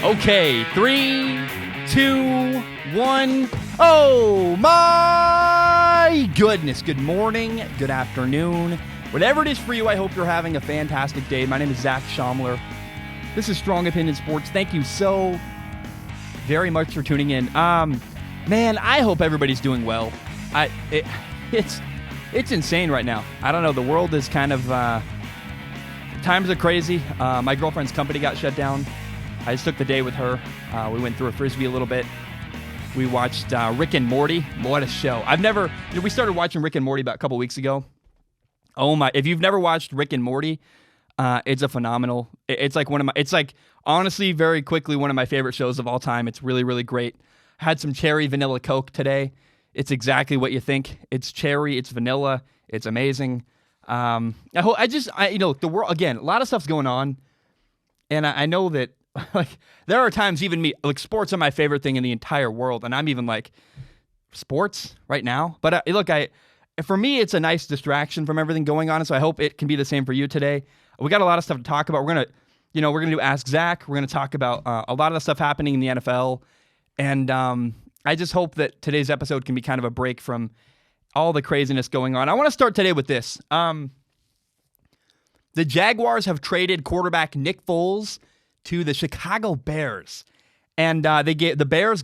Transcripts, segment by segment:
Okay, 3, 2, 1. Oh my goodness. Good morning, good afternoon. Whatever it is for you, I hope you're having a fantastic day. My name is Zach Schaumler. This is Strong Opinion Sports. Thank you so very much for tuning in. Man, I hope everybody's doing well. It's insane right now. I don't know. The world is kind of... times are crazy. My girlfriend's company got shut down. I just took the day with her. We went through a Frisbee a little bit. We watched Rick and Morty. What a show. We started watching Rick and Morty about a couple weeks ago. Oh my, if you've never watched Rick and Morty, it's a phenomenal, it's like honestly, very quickly, one of my favorite shows of all time. It's really, really great. Had some cherry vanilla Coke today. It's exactly what you think. It's cherry, it's vanilla, it's amazing. The world, again, a lot of stuff's going on. And I know that, like, there are times even me, like, sports are my favorite thing in the entire world. And I'm even like, sports right now? But for me, it's a nice distraction from everything going on. And so I hope it can be the same for you today. We got a lot of stuff to talk about. We're going to do Ask Zach. We're going to talk about a lot of the stuff happening in the NFL. And I just hope that today's episode can be kind of a break from all the craziness going on. I want to start today with this. The Jaguars have traded quarterback Nick Foles to the Chicago Bears. And the Bears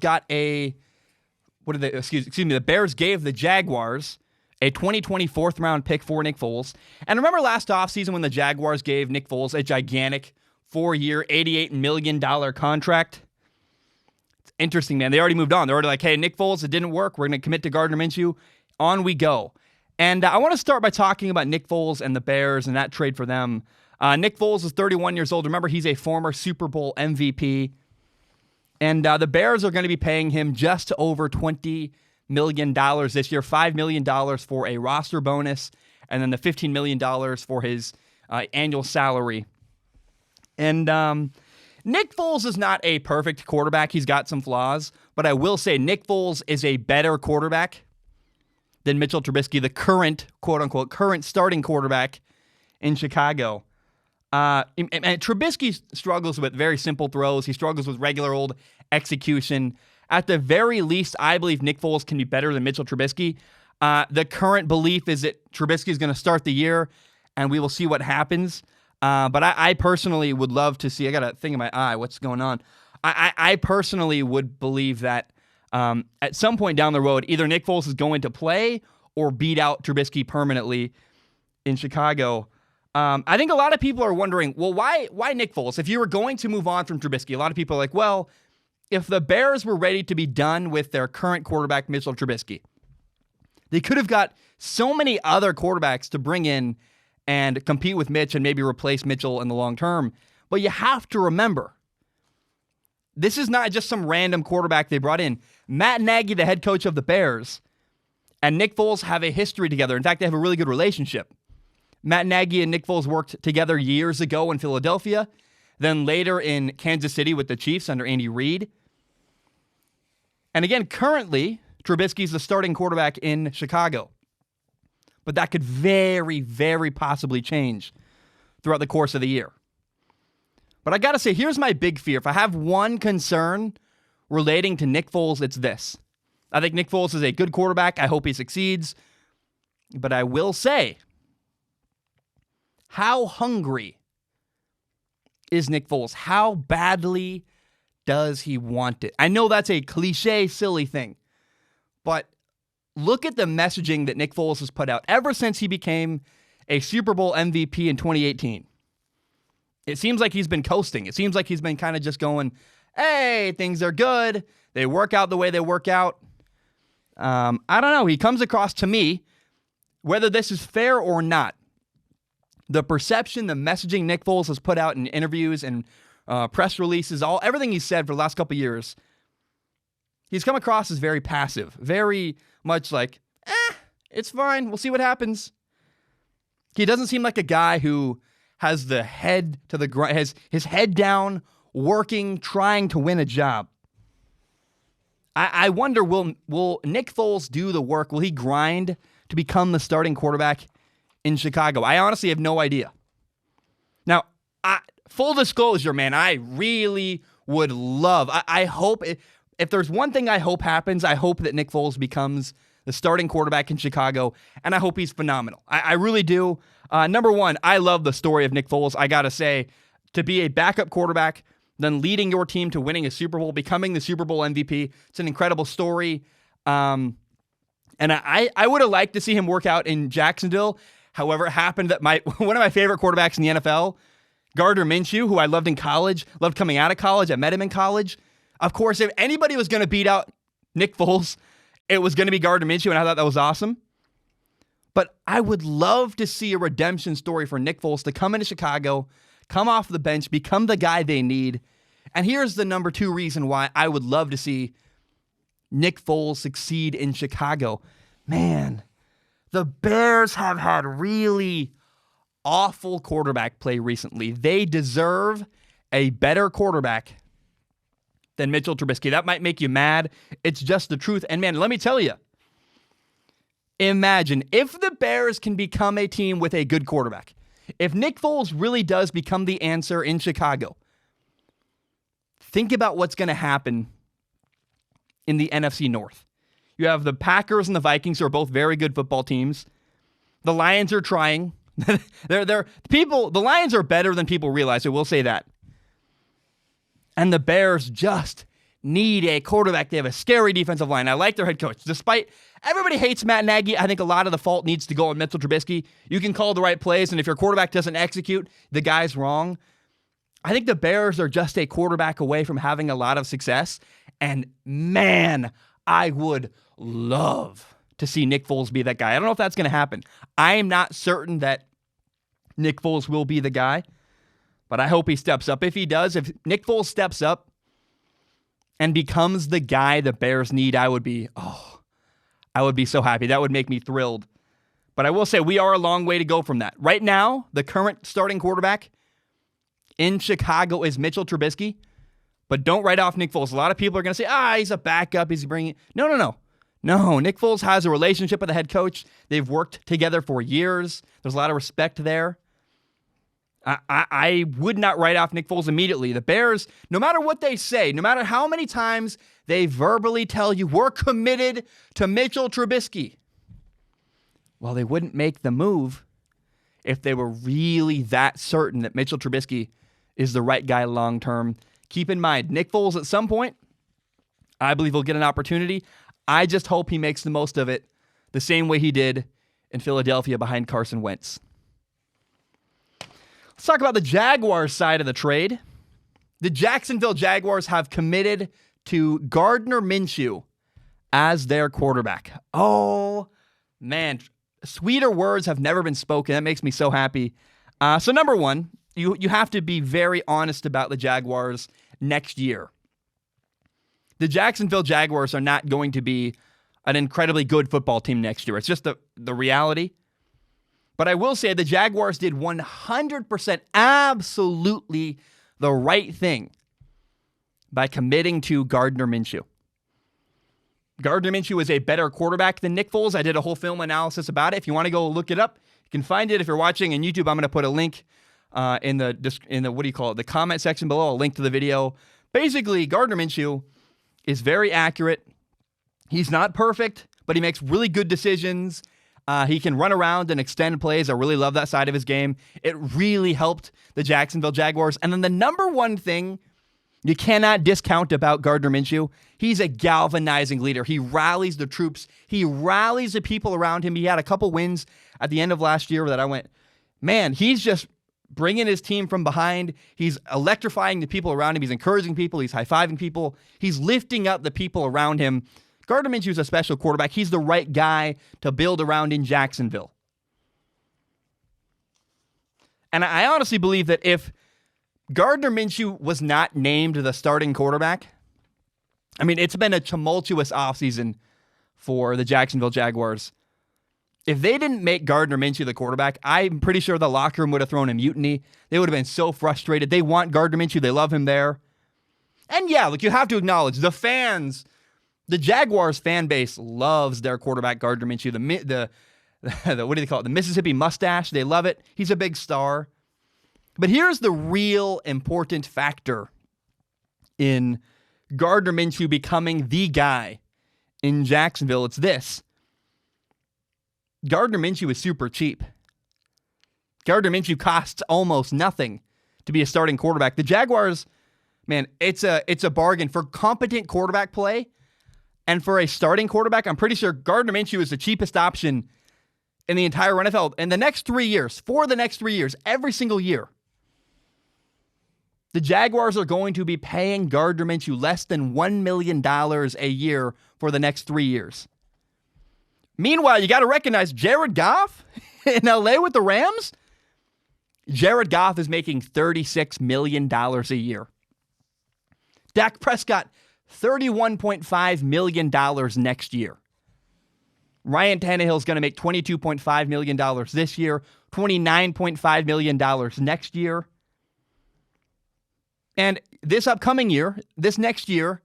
gave the Jaguars a 2020 fourth-round pick for Nick Foles. And remember last offseason when the Jaguars gave Nick Foles a gigantic 4-year, $88 million contract? It's interesting, man. They already moved on. They're already like, hey, Nick Foles, it didn't work. We're going to commit to Gardner Minshew. On we go. And I want to start by talking about Nick Foles and the Bears and that trade for them. Nick Foles is 31 years old. Remember, he's a former Super Bowl MVP. And the Bears are going to be paying him just over $20 million this year, $5 million for a roster bonus, and then the $15 million for his annual salary. And Nick Foles is not a perfect quarterback. He's got some flaws, but I will say Nick Foles is a better quarterback than Mitchell Trubisky, the current, quote-unquote, current starting quarterback in Chicago. And Trubisky struggles with very simple throws. He struggles with regular old execution. At the very least, I believe Nick Foles can be better than Mitchell Trubisky. The current belief is that Trubisky is going to start the year, and we will see what happens. But I personally would love to see. I got a thing in my eye. What's going on? I personally would believe that at some point down the road, either Nick Foles is going to play or beat out Trubisky permanently in Chicago. I think a lot of people are wondering, well, why Nick Foles? If you were going to move on from Trubisky, a lot of people are like, well, if the Bears were ready to be done with their current quarterback, Mitchell Trubisky, they could have got so many other quarterbacks to bring in and compete with Mitch and maybe replace Mitchell in the long term. But you have to remember, this is not just some random quarterback they brought in. Matt Nagy, the head coach of the Bears, and Nick Foles have a history together. In fact, they have a really good relationship. Matt Nagy and Nick Foles worked together years ago in Philadelphia, then later in Kansas City with the Chiefs under Andy Reid. And again, currently, Trubisky's the starting quarterback in Chicago. But that could very, very possibly change throughout the course of the year. But I got to say, here's my big fear. If I have one concern relating to Nick Foles, it's this. I think Nick Foles is a good quarterback. I hope he succeeds. But I will say, how hungry is Nick Foles? How badly does he want it? I know that's a cliche, silly thing. But look at the messaging that Nick Foles has put out ever since he became a Super Bowl MVP in 2018. It seems like he's been coasting. It seems like he's been kind of just going, hey, things are good. They work out the way they work out. I don't know. He comes across to me, whether this is fair or not, the perception, the messaging Nick Foles has put out in interviews and press releases, everything he's said for the last couple of years, he's come across as very passive, very much like, it's fine. We'll see what happens. He doesn't seem like a guy who has the head to the ground, has his head down, working, trying to win a job. I wonder, will Nick Foles do the work? Will he grind to become the starting quarterback in Chicago? I honestly have no idea. Now, full disclosure, man, I really would love. I hope, if there's one thing I hope happens, I hope that Nick Foles becomes the starting quarterback in Chicago, and I hope he's phenomenal. I really do. Number one, I love the story of Nick Foles. I got to say, to be a backup quarterback, then leading your team to winning a Super Bowl, becoming the Super Bowl MVP, it's an incredible story. And I would have liked to see him work out in Jacksonville. However, it happened that one of my favorite quarterbacks in the NFL, Gardner Minshew, who I loved in college, loved coming out of college. I met him in college. Of course, if anybody was going to beat out Nick Foles, it was going to be Gardner Minshew, and I thought that was awesome. But I would love to see a redemption story for Nick Foles to come into Chicago, come off the bench, become the guy they need. And here's the number two reason why I would love to see Nick Foles succeed in Chicago. Man, the Bears have had really awful quarterback play recently. They deserve a better quarterback than Mitchell Trubisky. That might make you mad. It's just the truth. And man, let me tell you, imagine if the Bears can become a team with a good quarterback. If Nick Foles really does become the answer in Chicago, think about what's going to happen in the NFC North. You have the Packers and the Vikings, who are both very good football teams. The Lions are trying. The Lions are better than people realize. I will say that. And the Bears just need a quarterback. They have a scary defensive line. I like their head coach. Despite everybody hates Matt Nagy, I think a lot of the fault needs to go on Mitchell Trubisky. You can call the right plays, and if your quarterback doesn't execute, the guy's wrong. I think the Bears are just a quarterback away from having a lot of success. And man, I would love to see Nick Foles be that guy. I don't know if that's going to happen. I am not certain that Nick Foles will be the guy, but I hope he steps up. If he does, if Nick Foles steps up and becomes the guy the Bears need, I would be so happy. That would make me thrilled. But I will say we are a long way to go from that. Right now, the current starting quarterback in Chicago is Mitchell Trubisky. But don't write off Nick Foles. A lot of people are going to say, he's a backup. He's bringing... No, Nick Foles has a relationship with the head coach. They've worked together for years. There's a lot of respect there. I would not write off Nick Foles immediately. The Bears, no matter what they say, no matter how many times they verbally tell you, we're committed to Mitchell Trubisky, well, they wouldn't make the move if they were really that certain that Mitchell Trubisky is the right guy long-term. Keep in mind, Nick Foles at some point, I believe he'll get an opportunity. I just hope he makes the most of it the same way he did in Philadelphia behind Carson Wentz. Let's talk about the Jaguars side of the trade. The Jacksonville Jaguars have committed to Gardner Minshew as their quarterback. Oh, man. Sweeter words have never been spoken. That makes me so happy. So number one, you have to be very honest about the Jaguars next year. The Jacksonville Jaguars are not going to be an incredibly good football team next year. It's just the reality. But I will say the Jaguars did 100% absolutely the right thing by committing to Gardner Minshew. Gardner Minshew is a better quarterback than Nick Foles. I did a whole film analysis about it. If you want to go look it up, you can find it. If you're watching on YouTube, I'm going to put a link in the comment section below. I'll link to the video. Basically, Gardner Minshew is very accurate. He's not perfect, but he makes really good decisions. He can run around and extend plays. I really love that side of his game. It really helped the Jacksonville Jaguars. And then the number one thing you cannot discount about Gardner Minshew, he's a galvanizing leader. He rallies the troops. He rallies the people around him. He had a couple wins at the end of last year that I went, man, he's just bringing his team from behind. He's electrifying the people around him. He's encouraging people. He's high-fiving people. He's lifting up the people around him. Gardner Minshew is a special quarterback. He's the right guy to build around in Jacksonville. And I honestly believe that if Gardner Minshew was not named the starting quarterback, I mean, it's been a tumultuous offseason for the Jacksonville Jaguars. If they didn't make Gardner Minshew the quarterback, I'm pretty sure the locker room would have thrown a mutiny. They would have been so frustrated. They want Gardner Minshew. They love him there. And yeah, look, you have to acknowledge the fans. The Jaguars fan base loves their quarterback, Gardner Minshew. The what do they call it? The Mississippi mustache. They love it. He's a big star. But here's the real important factor in Gardner Minshew becoming the guy in Jacksonville. It's this. Gardner Minshew is super cheap. Gardner Minshew costs almost nothing to be a starting quarterback. The Jaguars, man, it's a bargain for competent quarterback play. And for a starting quarterback, I'm pretty sure Gardner Minshew is the cheapest option in the entire NFL. In the next 3 years, for the next 3 years, every single year, the Jaguars are going to be paying Gardner Minshew less than $1 million a year for the next 3 years. Meanwhile, you got to recognize Jared Goff in LA with the Rams. Jared Goff is making $36 million a year. Dak Prescott, $31.5 million next year. Ryan Tannehill is going to make $22.5 million this year, $29.5 million next year. And this upcoming year, this next year,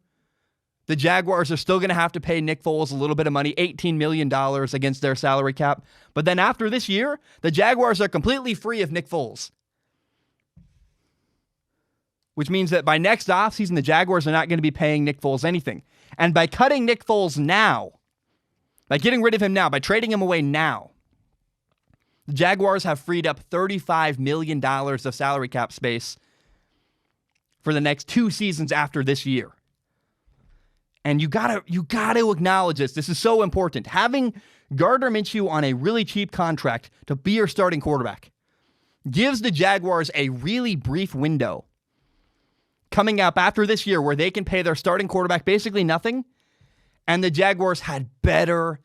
the Jaguars are still going to have to pay Nick Foles a little bit of money, $18 million against their salary cap. But then after this year, the Jaguars are completely free of Nick Foles. Which means that by next offseason, the Jaguars are not going to be paying Nick Foles anything. And by cutting Nick Foles now, by getting rid of him now, by trading him away now, the Jaguars have freed up $35 million of salary cap space for the next 2 seasons after this year. And you gotta acknowledge this. This is so important. Having Gardner Minshew on a really cheap contract to be your starting quarterback gives the Jaguars a really brief window coming up after this year where they can pay their starting quarterback basically nothing, and the Jaguars had better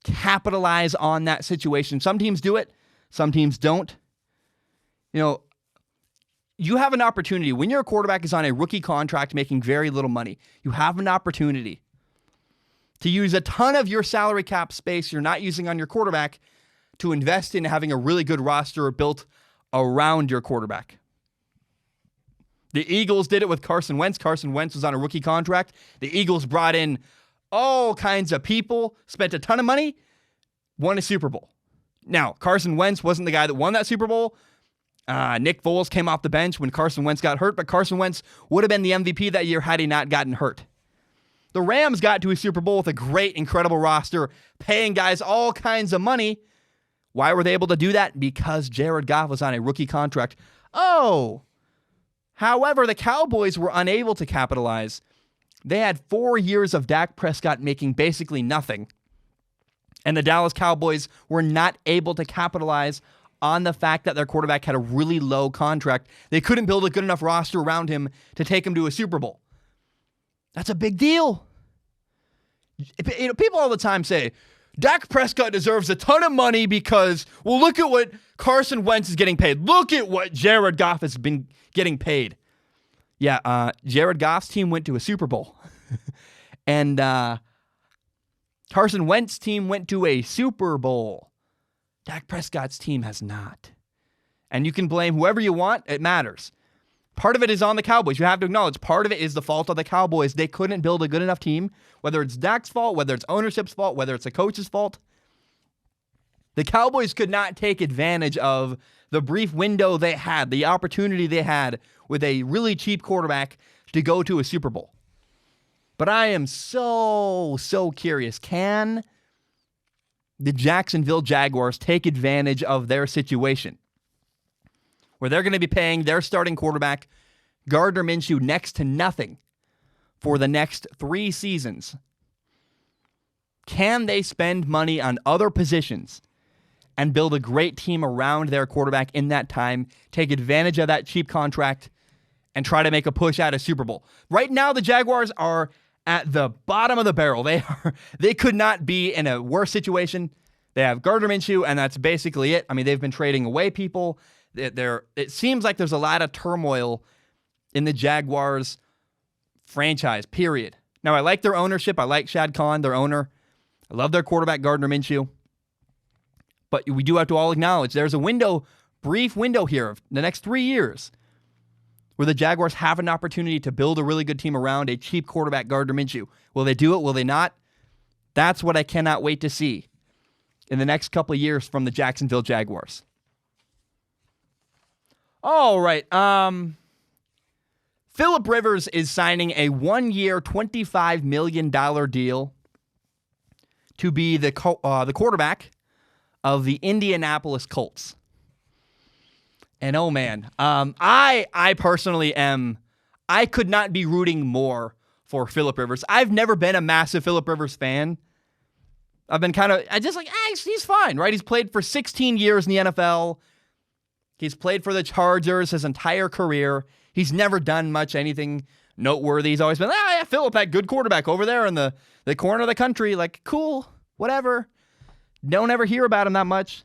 capitalize on that situation. Some teams do it, some teams don't. You know, you have an opportunity when your quarterback is on a rookie contract making very little money. You have an opportunity to use a ton of your salary cap space you're not using on your quarterback to invest in having a really good roster built around your quarterback. The Eagles did it with Carson Wentz. Carson Wentz was on a rookie contract. The Eagles brought in all kinds of people, spent a ton of money, won a Super Bowl. Now, Carson Wentz wasn't the guy that won that Super Bowl. Nick Foles came off the bench when Carson Wentz got hurt, but Carson Wentz would have been the MVP that year had he not gotten hurt. The Rams got to a Super Bowl with a great, incredible roster, paying guys all kinds of money. Why were they able to do that? Because Jared Goff was on a rookie contract. However, the Cowboys were unable to capitalize. They had 4 years of Dak Prescott making basically nothing. And the Dallas Cowboys were not able to capitalize on the fact that their quarterback had a really low contract. They couldn't build a good enough roster around him to take him to a Super Bowl. That's a big deal. You know, people all the time say, Dak Prescott deserves a ton of money because, well, look at what Carson Wentz is getting paid. Look at what Jared Goff has been getting paid. Yeah, Jared Goff's team went to a Super Bowl. And Carson Wentz's team went to a Super Bowl. Dak Prescott's team has not. And you can blame whoever you want. It matters. Part of it is on the Cowboys. You have to acknowledge part of it is the fault of the Cowboys. They couldn't build a good enough team, whether it's Dak's fault, whether it's ownership's fault, whether it's a coach's fault. The Cowboys could not take advantage of the brief window they had, the opportunity they had with a really cheap quarterback to go to a Super Bowl. But I am so curious. Can the Jacksonville Jaguars take advantage of their situation where they're going to be paying their starting quarterback, Gardner Minshew, next to nothing for the next 3 seasons? Can they spend money on other positions and build a great team around their quarterback in that time, take advantage of that cheap contract, and try to make a push at a Super Bowl? Right now, the Jaguars are at the bottom of the barrel. They could not be in a worse situation. They have Gardner Minshew, and that's basically it. I mean, they've been trading away people. It seems like there's a lot of turmoil in the Jaguars franchise, period. Now, I like their ownership. I like Shad Khan, their owner. I love their quarterback, Gardner Minshew. But we do have to all acknowledge there's a brief window here of the next 3 years where the Jaguars have an opportunity to build a really good team around a cheap quarterback, Gardner Minshew. Will they do it? Will they not? That's what I cannot wait to see in the next couple of years from the Jacksonville Jaguars. All right. Phillip Rivers is signing a 1-year, $25 million deal to be the quarterback of the Indianapolis Colts. And oh man, I personally I could not be rooting more for Phillip Rivers. I've never been a massive Phillip Rivers fan. I've been he's fine, right? He's played for 16 years in the NFL. He's played for the Chargers his entire career. He's never done much anything noteworthy. He's always been, yeah, Phillip, that good quarterback over there in the corner of the country. Like, cool, whatever. Don't ever hear about him that much.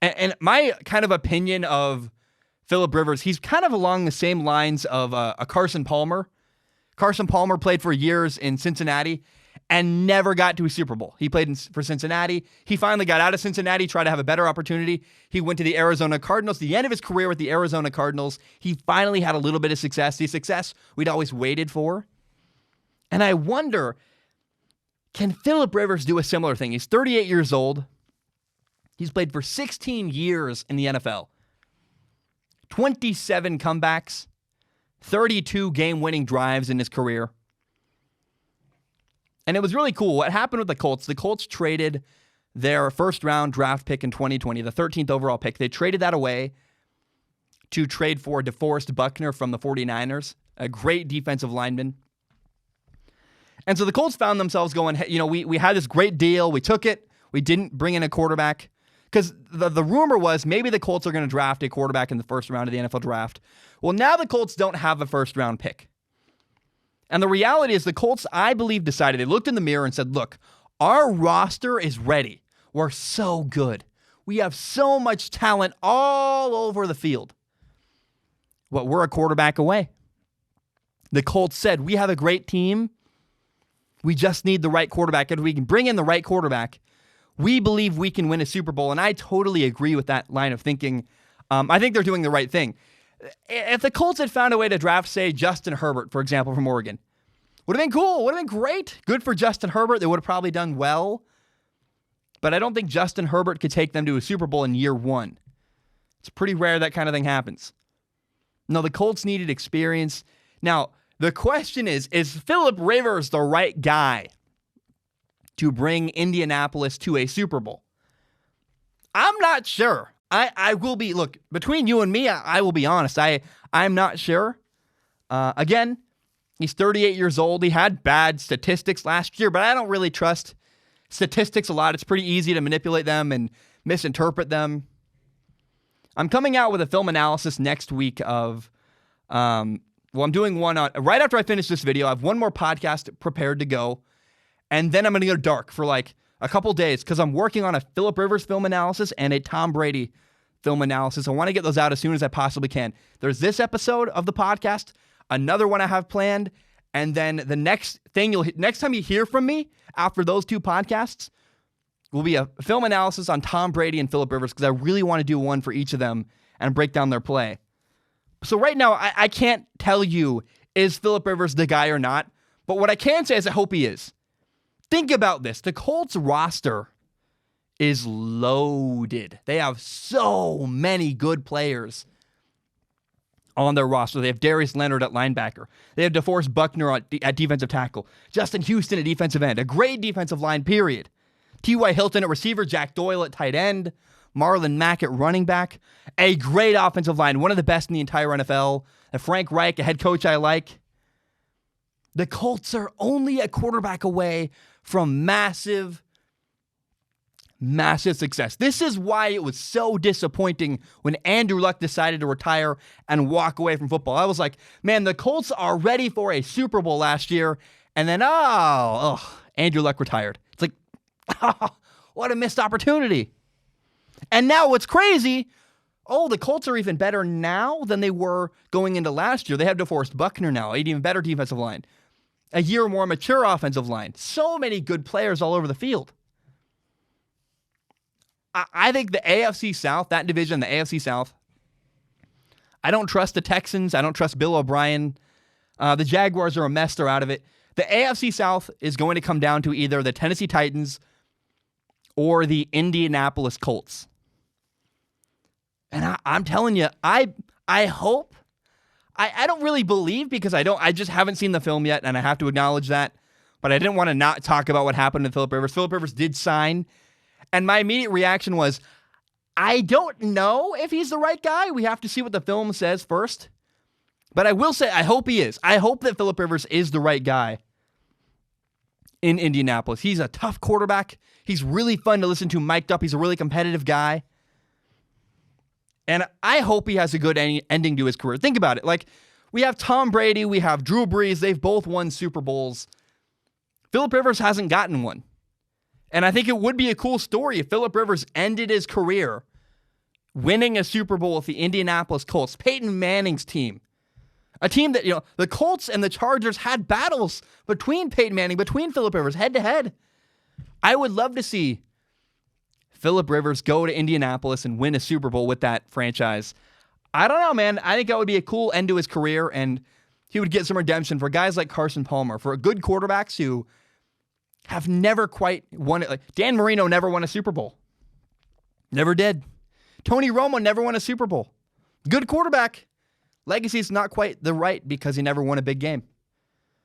And my kind of opinion of Phillip Rivers, he's kind of along the same lines of a Carson Palmer. Carson Palmer played for years in Cincinnati and never got to a Super Bowl. He played for Cincinnati. He finally got out of Cincinnati, tried to have a better opportunity. He went to the Arizona Cardinals. The end of his career with the Arizona Cardinals, he finally had a little bit of success. The success we'd always waited for. And I wonder, can Phillip Rivers do a similar thing? He's 38 years old. He's played for 16 years in the NFL. 27 comebacks, 32 game-winning drives in his career. And it was really cool. What happened with the Colts traded their first-round draft pick in 2020, the 13th overall pick. They traded that away to trade for DeForest Buckner from the 49ers, a great defensive lineman. And so the Colts found themselves going, hey, we had this great deal. We took it. We didn't bring in a quarterback. Because the rumor was maybe the Colts are going to draft a quarterback in the first round of the NFL draft. Well, now the Colts don't have a first-round pick. And the reality is the Colts, I believe, decided, they looked in the mirror and said, look, our roster is ready. We're so good. We have so much talent all over the field. Well, we're a quarterback away. The Colts said, we have a great team. We just need the right quarterback. If we can bring in the right quarterback, we believe we can win a Super Bowl. And I totally agree with that line of thinking. I think they're doing the right thing. If the Colts had found a way to draft, say, Justin Herbert, for example, from Oregon, would have been cool. Would have been great. Good for Justin Herbert. They would have probably done well. But I don't think Justin Herbert could take them to a Super Bowl in year one. It's pretty rare that kind of thing happens. No, the Colts needed experience. Now, the question is Phillip Rivers the right guy to bring Indianapolis to a Super Bowl? I'm not sure. I will be, look, between you and me, I will be honest. I'm not sure. Again, he's 38 years old. He had bad statistics last year, but I don't really trust statistics a lot. It's pretty easy to manipulate them and misinterpret them. I'm coming out with a film analysis next week of, I'm doing one on, right after I finish this video, I have one more podcast prepared to go, and then I'm going to go dark for like a couple days because I'm working on a Phillip Rivers film analysis and a Tom Brady film analysis. I want to get those out as soon as I possibly can. There's this episode of the podcast, another one I have planned, and then the next time you hear from me after those two podcasts will be a film analysis on Tom Brady and Phillip Rivers because I really want to do one for each of them and break down their play. So right now, I can't tell you, is Phillip Rivers the guy or not? But what I can say is I hope he is. Think about this. The Colts roster is loaded. They have so many good players on their roster. They have Darius Leonard at linebacker. They have DeForest Buckner at defensive tackle. Justin Houston at defensive end. A great defensive line, period. T.Y. Hilton at receiver. Jack Doyle at tight end. Marlon Mack at running back. A great offensive line. One of the best in the entire NFL. And Frank Reich, a head coach I like. The Colts are only a quarterback away from massive success. This is why it was so disappointing when Andrew Luck decided to retire and walk away from football. I was like, man, the Colts are ready for a Super Bowl last year, and then, Andrew Luck retired. It's like, what a missed opportunity. And now what's crazy, the Colts are even better now than they were going into last year. They have DeForest Buckner now, an even better defensive line. A year more mature offensive line. So many good players all over the field. I think the AFC South, that division, the AFC South, I don't trust the Texans. I don't trust Bill O'Brien. The Jaguars are a mess. They're out of it. The AFC South is going to come down to either the Tennessee Titans or the Indianapolis Colts. And I'm telling you, I hope I don't really believe because I just haven't seen the film yet, and I have to acknowledge that. But I didn't want to not talk about what happened to Phillip Rivers. Phillip Rivers did sign, and my immediate reaction was, I don't know if he's the right guy. We have to see what the film says first. But I will say, I hope he is. I hope that Phillip Rivers is the right guy in Indianapolis. He's a tough quarterback. He's really fun to listen to, mic'd up. He's a really competitive guy. And I hope he has a good ending to his career. Think about it. Like, we have Tom Brady, we have Drew Brees. They've both won Super Bowls. Phillip Rivers hasn't gotten one. And I think it would be a cool story if Phillip Rivers ended his career winning a Super Bowl with the Indianapolis Colts, Peyton Manning's team. A team that, the Colts and the Chargers had battles between Peyton Manning, between Phillip Rivers, head to head. I would love to see Phillip Rivers go to Indianapolis and win a Super Bowl with that franchise. I don't know, man. I think that would be a cool end to his career, and he would get some redemption for guys like Carson Palmer, for good quarterbacks who have never quite won it. Like Dan Marino never won a Super Bowl. Never did. Tony Romo never won a Super Bowl. Good quarterback. Legacy's not quite the right because he never won a big game.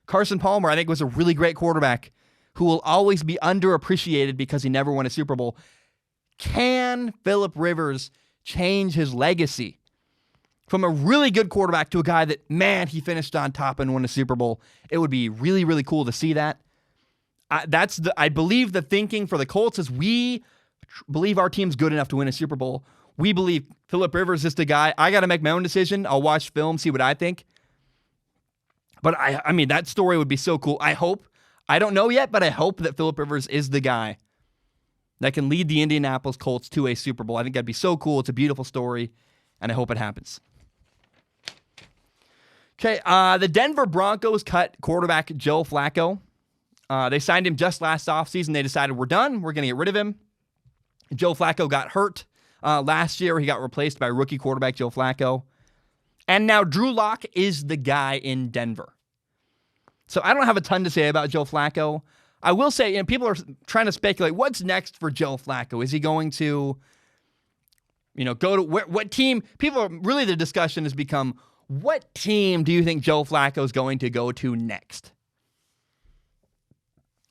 Carson Palmer, I think, was a really great quarterback who will always be underappreciated because he never won a Super Bowl. Can Phillip Rivers change his legacy from a really good quarterback to a guy that, man, he finished on top and won a Super Bowl? It would be really, really cool to see that. I believe the thinking for the Colts is we believe our team's good enough to win a Super Bowl. We believe Phillip Rivers is the guy. I got to make my own decision. I'll watch film, see what I think. But I mean, that story would be so cool. I don't know yet, but I hope that Phillip Rivers is the guy that can lead the Indianapolis Colts to a Super Bowl. I think that'd be so cool. It's a beautiful story, and I hope it happens. Okay, the Denver Broncos cut quarterback Joe Flacco. They signed him just last offseason. They decided, we're done. We're going to get rid of him. Joe Flacco got hurt last year. He got replaced by rookie quarterback Joe Flacco. And now Drew Lock is the guy in Denver. So I don't have a ton to say about Joe Flacco. I will say, people are trying to speculate, what's next for Joe Flacco? Is he going to, go to what team? Really the discussion has become, what team do you think Joe Flacco is going to go to next?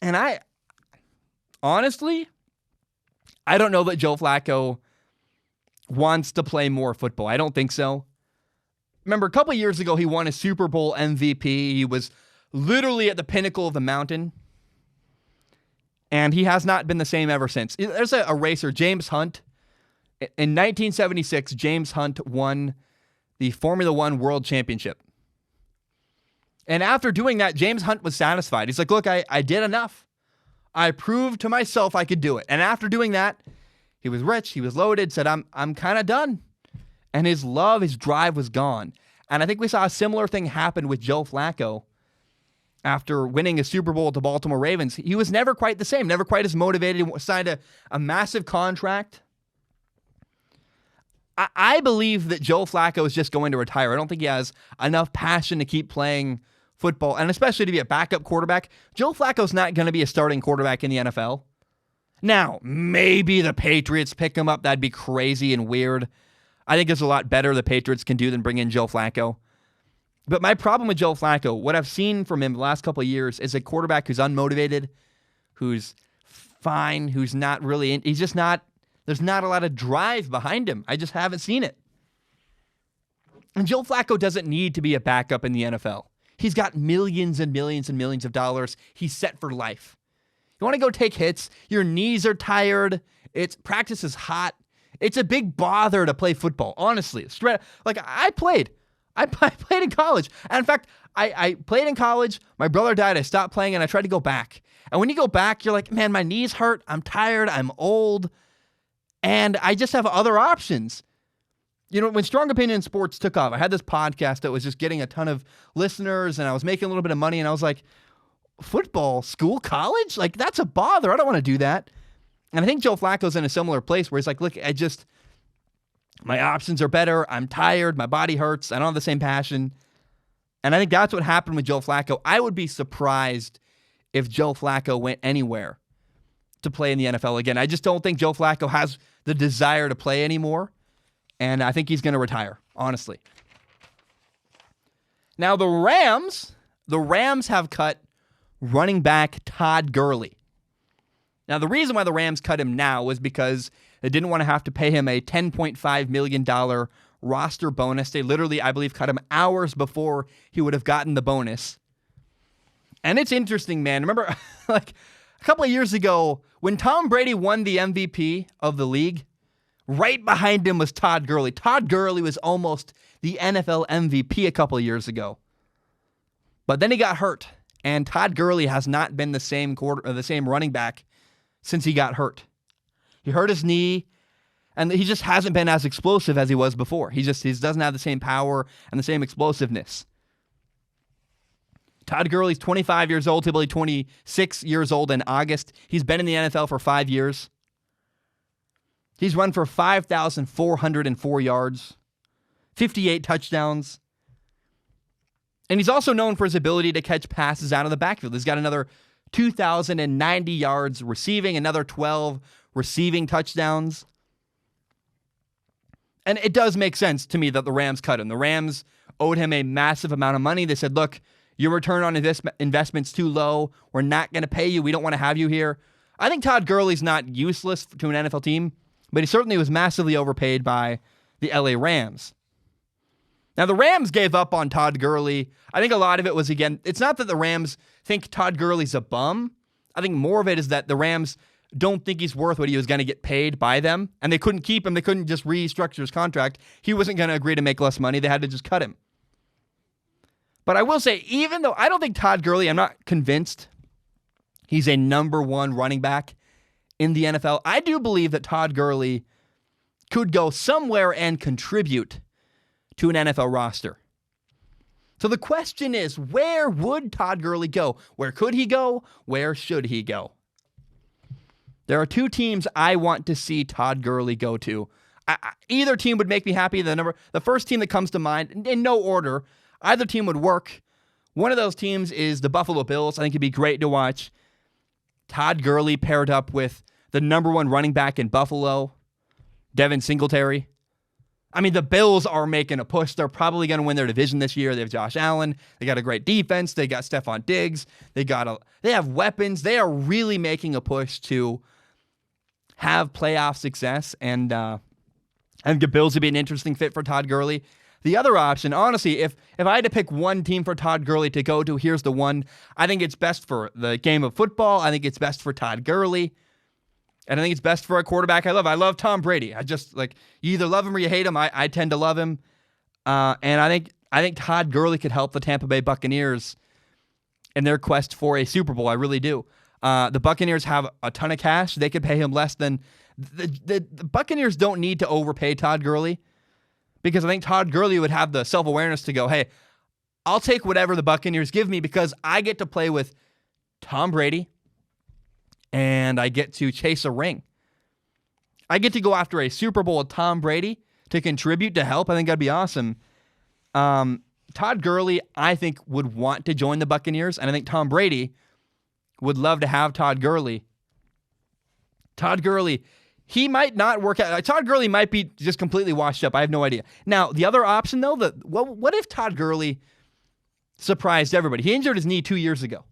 And honestly, I don't know that Joe Flacco wants to play more football. I don't think so. Remember, a couple years ago, he won a Super Bowl MVP. He was literally at the pinnacle of the mountain. And he has not been the same ever since. There's a racer, James Hunt. In 1976, James Hunt won the Formula One World Championship. And after doing that, James Hunt was satisfied. He's like, look, I did enough. I proved to myself I could do it. And after doing that, he was rich, he was loaded, said, I'm kind of done. And his drive was gone. And I think we saw a similar thing happen with Joe Flacco. After winning a Super Bowl with the Baltimore Ravens, he was never quite the same, never quite as motivated. He signed a massive contract. I believe that Joe Flacco is just going to retire. I don't think he has enough passion to keep playing football, and especially to be a backup quarterback. Joe Flacco's not going to be a starting quarterback in the NFL. Now, maybe the Patriots pick him up. That'd be crazy and weird. I think there's a lot better the Patriots can do than bring in Joe Flacco. But my problem with Joe Flacco, what I've seen from him the last couple of years, is a quarterback who's unmotivated, who's fine, who's not really, he's just not, there's not a lot of drive behind him. I just haven't seen it. And Joe Flacco doesn't need to be a backup in the NFL. He's got millions and millions and millions of dollars. He's set for life. You want to go take hits, your knees are tired, practice is hot. It's a big bother to play football, honestly. Like, I played in college. And in fact, I played in college. My brother died. I stopped playing, and I tried to go back. And when you go back, you're like, man, my knees hurt. I'm tired. I'm old. And I just have other options. When Strong Opinion Sports took off, I had this podcast that was just getting a ton of listeners, and I was making a little bit of money, and I was like, football, school, college? Like, that's a bother. I don't want to do that. And I think Joe Flacco's in a similar place where he's like, look, my options are better. I'm tired. My body hurts. I don't have the same passion. And I think that's what happened with Joe Flacco. I would be surprised if Joe Flacco went anywhere to play in the NFL again. I just don't think Joe Flacco has the desire to play anymore. And I think he's going to retire, honestly. Now the Rams have cut running back Todd Gurley. Now the reason why the Rams cut him now was because they didn't want to have to pay him a $10.5 million roster bonus. They literally, I believe, cut him hours before he would have gotten the bonus. And it's interesting, man. Remember, like a couple of years ago, when Tom Brady won the MVP of the league, right behind him was Todd Gurley. Todd Gurley was almost the NFL MVP a couple of years ago. But then he got hurt, and Todd Gurley has not been the same running back since he got hurt. He hurt his knee, and he just hasn't been as explosive as he was before. He doesn't have the same power and the same explosiveness. Todd Gurley's 25 years old. He'll be 26 years old in August. He's been in the NFL for 5 years. He's run for 5,404 yards, 58 touchdowns. And he's also known for his ability to catch passes out of the backfield. He's got another 2,090 yards receiving, another 12 receiving touchdowns. And it does make sense to me that the Rams cut him. The Rams owed him a massive amount of money. They said, look, your return on investment's too low. We're not going to pay you. We don't want to have you here. I think Todd Gurley's not useless to an NFL team, but he certainly was massively overpaid by the LA Rams. Now, the Rams gave up on Todd Gurley. I think a lot of it was, again, it's not that the Rams think Todd Gurley's a bum. I think more of it is that the Rams don't think he's worth what he was going to get paid by them, and they couldn't keep him. They couldn't just restructure his contract. He wasn't going to agree to make less money. They had to just cut him. But I will say, even though I don't think Todd Gurley, I'm not convinced he's a number one running back in the NFL, I do believe that Todd Gurley could go somewhere and contribute to an NFL roster. So the question is, where would Todd Gurley go? Where could he go? Where should he go? There are two teams I want to see Todd Gurley go to. Either team would make me happy. The first team that comes to mind, in no order, either team would work. One of those teams is the Buffalo Bills. I think it'd be great to watch Todd Gurley paired up with the number one running back in Buffalo, Devin Singletary. I mean, the Bills are making a push. They're probably going to win their division this year. They have Josh Allen. They got a great defense. They got Stephon Diggs. They have weapons. They are really making a push to have playoff success. And I think the Bills would be an interesting fit for Todd Gurley. The other option, honestly, if I had to pick one team for Todd Gurley to go to, here's the one. I think it's best for the game of football. I think it's best for Todd Gurley. And I think it's best for a quarterback I love. I love Tom Brady. I just, like, you either love him or you hate him. I tend to love him. And I think Todd Gurley could help the Tampa Bay Buccaneers in their quest for a Super Bowl. I really do. The Buccaneers have a ton of cash. They could pay him less than... The Buccaneers don't need to overpay Todd Gurley, because I think Todd Gurley would have the self-awareness to go, hey, I'll take whatever the Buccaneers give me because I get to play with Tom Brady and I get to chase a ring. I get to go after a Super Bowl with Tom Brady to contribute, to help. I think that'd be awesome. Todd Gurley, I think, would want to join the Buccaneers, and I think Tom Brady would love to have Todd Gurley. Todd Gurley, he might not work out. Todd Gurley might be just completely washed up. I have no idea. Now, the other option, though, what if Todd Gurley surprised everybody? He injured his knee 2 years ago.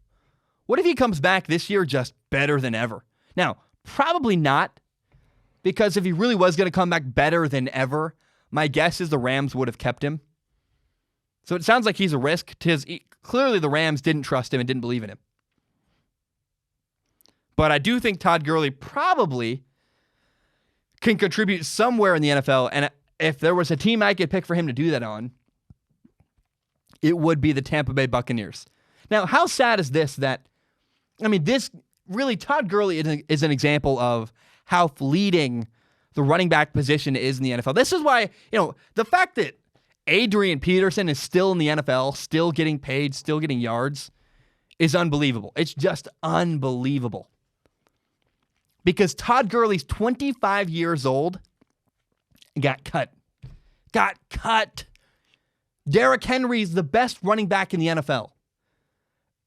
What if he comes back this year just better than ever? Now, probably not, because if he really was going to come back better than ever, my guess is the Rams would have kept him. So it sounds like he's a risk. Clearly, the Rams didn't trust him and didn't believe in him. But I do think Todd Gurley probably can contribute somewhere in the NFL, and if there was a team I could pick for him to do that on, it would be the Tampa Bay Buccaneers. Now, how sad is this this really, Todd Gurley is an example of how fleeting the running back position is in the NFL. This is why, the fact that Adrian Peterson is still in the NFL, still getting paid, still getting yards, is unbelievable. It's just unbelievable. Because Todd Gurley's 25 years old and got cut. Derrick Henry's the best running back in the NFL.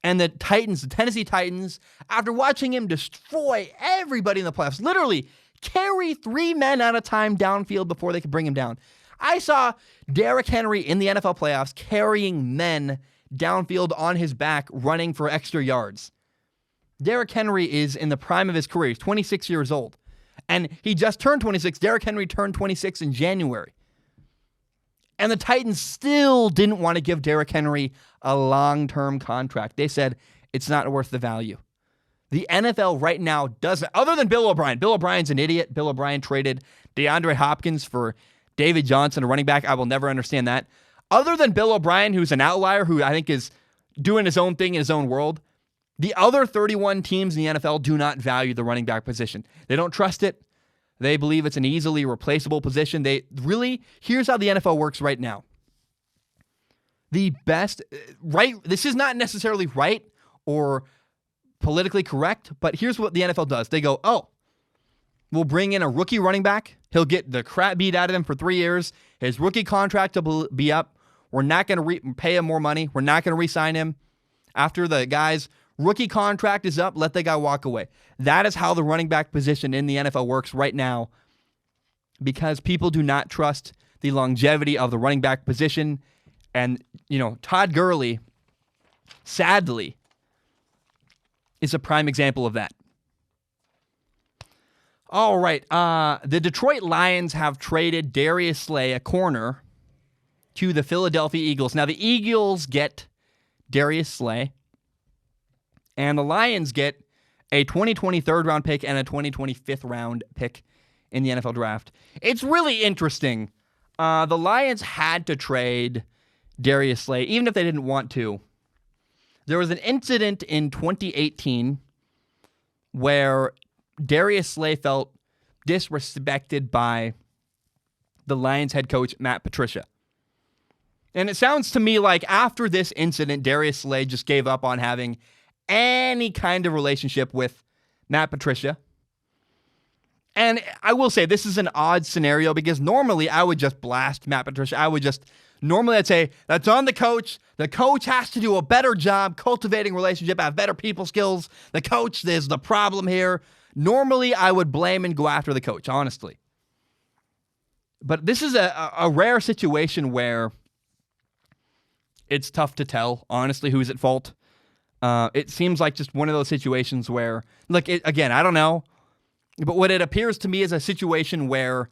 And the Tennessee Titans, after watching him destroy everybody in the playoffs, literally carry 3 men at a time downfield before they could bring him down. I saw Derrick Henry in the NFL playoffs carrying men downfield on his back, running for extra yards. Derrick Henry is in the prime of his career. He's 26 years old. And he just turned 26. Derrick Henry turned 26 in January. And the Titans still didn't want to give Derrick Henry a long-term contract. They said it's not worth the value. The NFL right now doesn't, other than Bill O'Brien. Bill O'Brien's an idiot. Bill O'Brien traded DeAndre Hopkins for David Johnson, a running back. I will never understand that. Other than Bill O'Brien, who's an outlier, who I think is doing his own thing in his own world, the other 31 teams in the NFL do not value the running back position. They don't trust it. They believe it's an easily replaceable position. Here's how the NFL works right now. The best, right, this is not necessarily right or politically correct, but here's what the NFL does. They go, we'll bring in a rookie running back. He'll get the crap beat out of him for 3 years. His rookie contract will be up. We're not going to pay him more money. We're not going to re-sign him. After the guy's rookie contract is up, let the guy walk away. That is how the running back position in the NFL works right now, because people do not trust the longevity of the running back position. And, Todd Gurley, sadly, is a prime example of that. All right. The Detroit Lions have traded Darius Slay, a corner, to the Philadelphia Eagles. Now, the Eagles get Darius Slay, and the Lions get a 2020 third-round pick and a 2020 fifth-round pick in the NFL draft. It's really interesting. The Lions had to trade Darius Slay, even if they didn't want to. There was an incident in 2018 where Darius Slay felt disrespected by the Lions head coach, Matt Patricia. And it sounds to me like after this incident, Darius Slay just gave up on having any kind of relationship with Matt Patricia. And I will say this is an odd scenario because normally I would just blast Matt Patricia. Normally I'd say that's on the coach. The coach has to do a better job cultivating relationship, have better people skills. The coach is the problem here. Normally I would blame and go after the coach, honestly. But this is a rare situation where it's tough to tell, honestly, who's at fault. It seems like just one of those situations where, again, I don't know, but what it appears to me is a situation where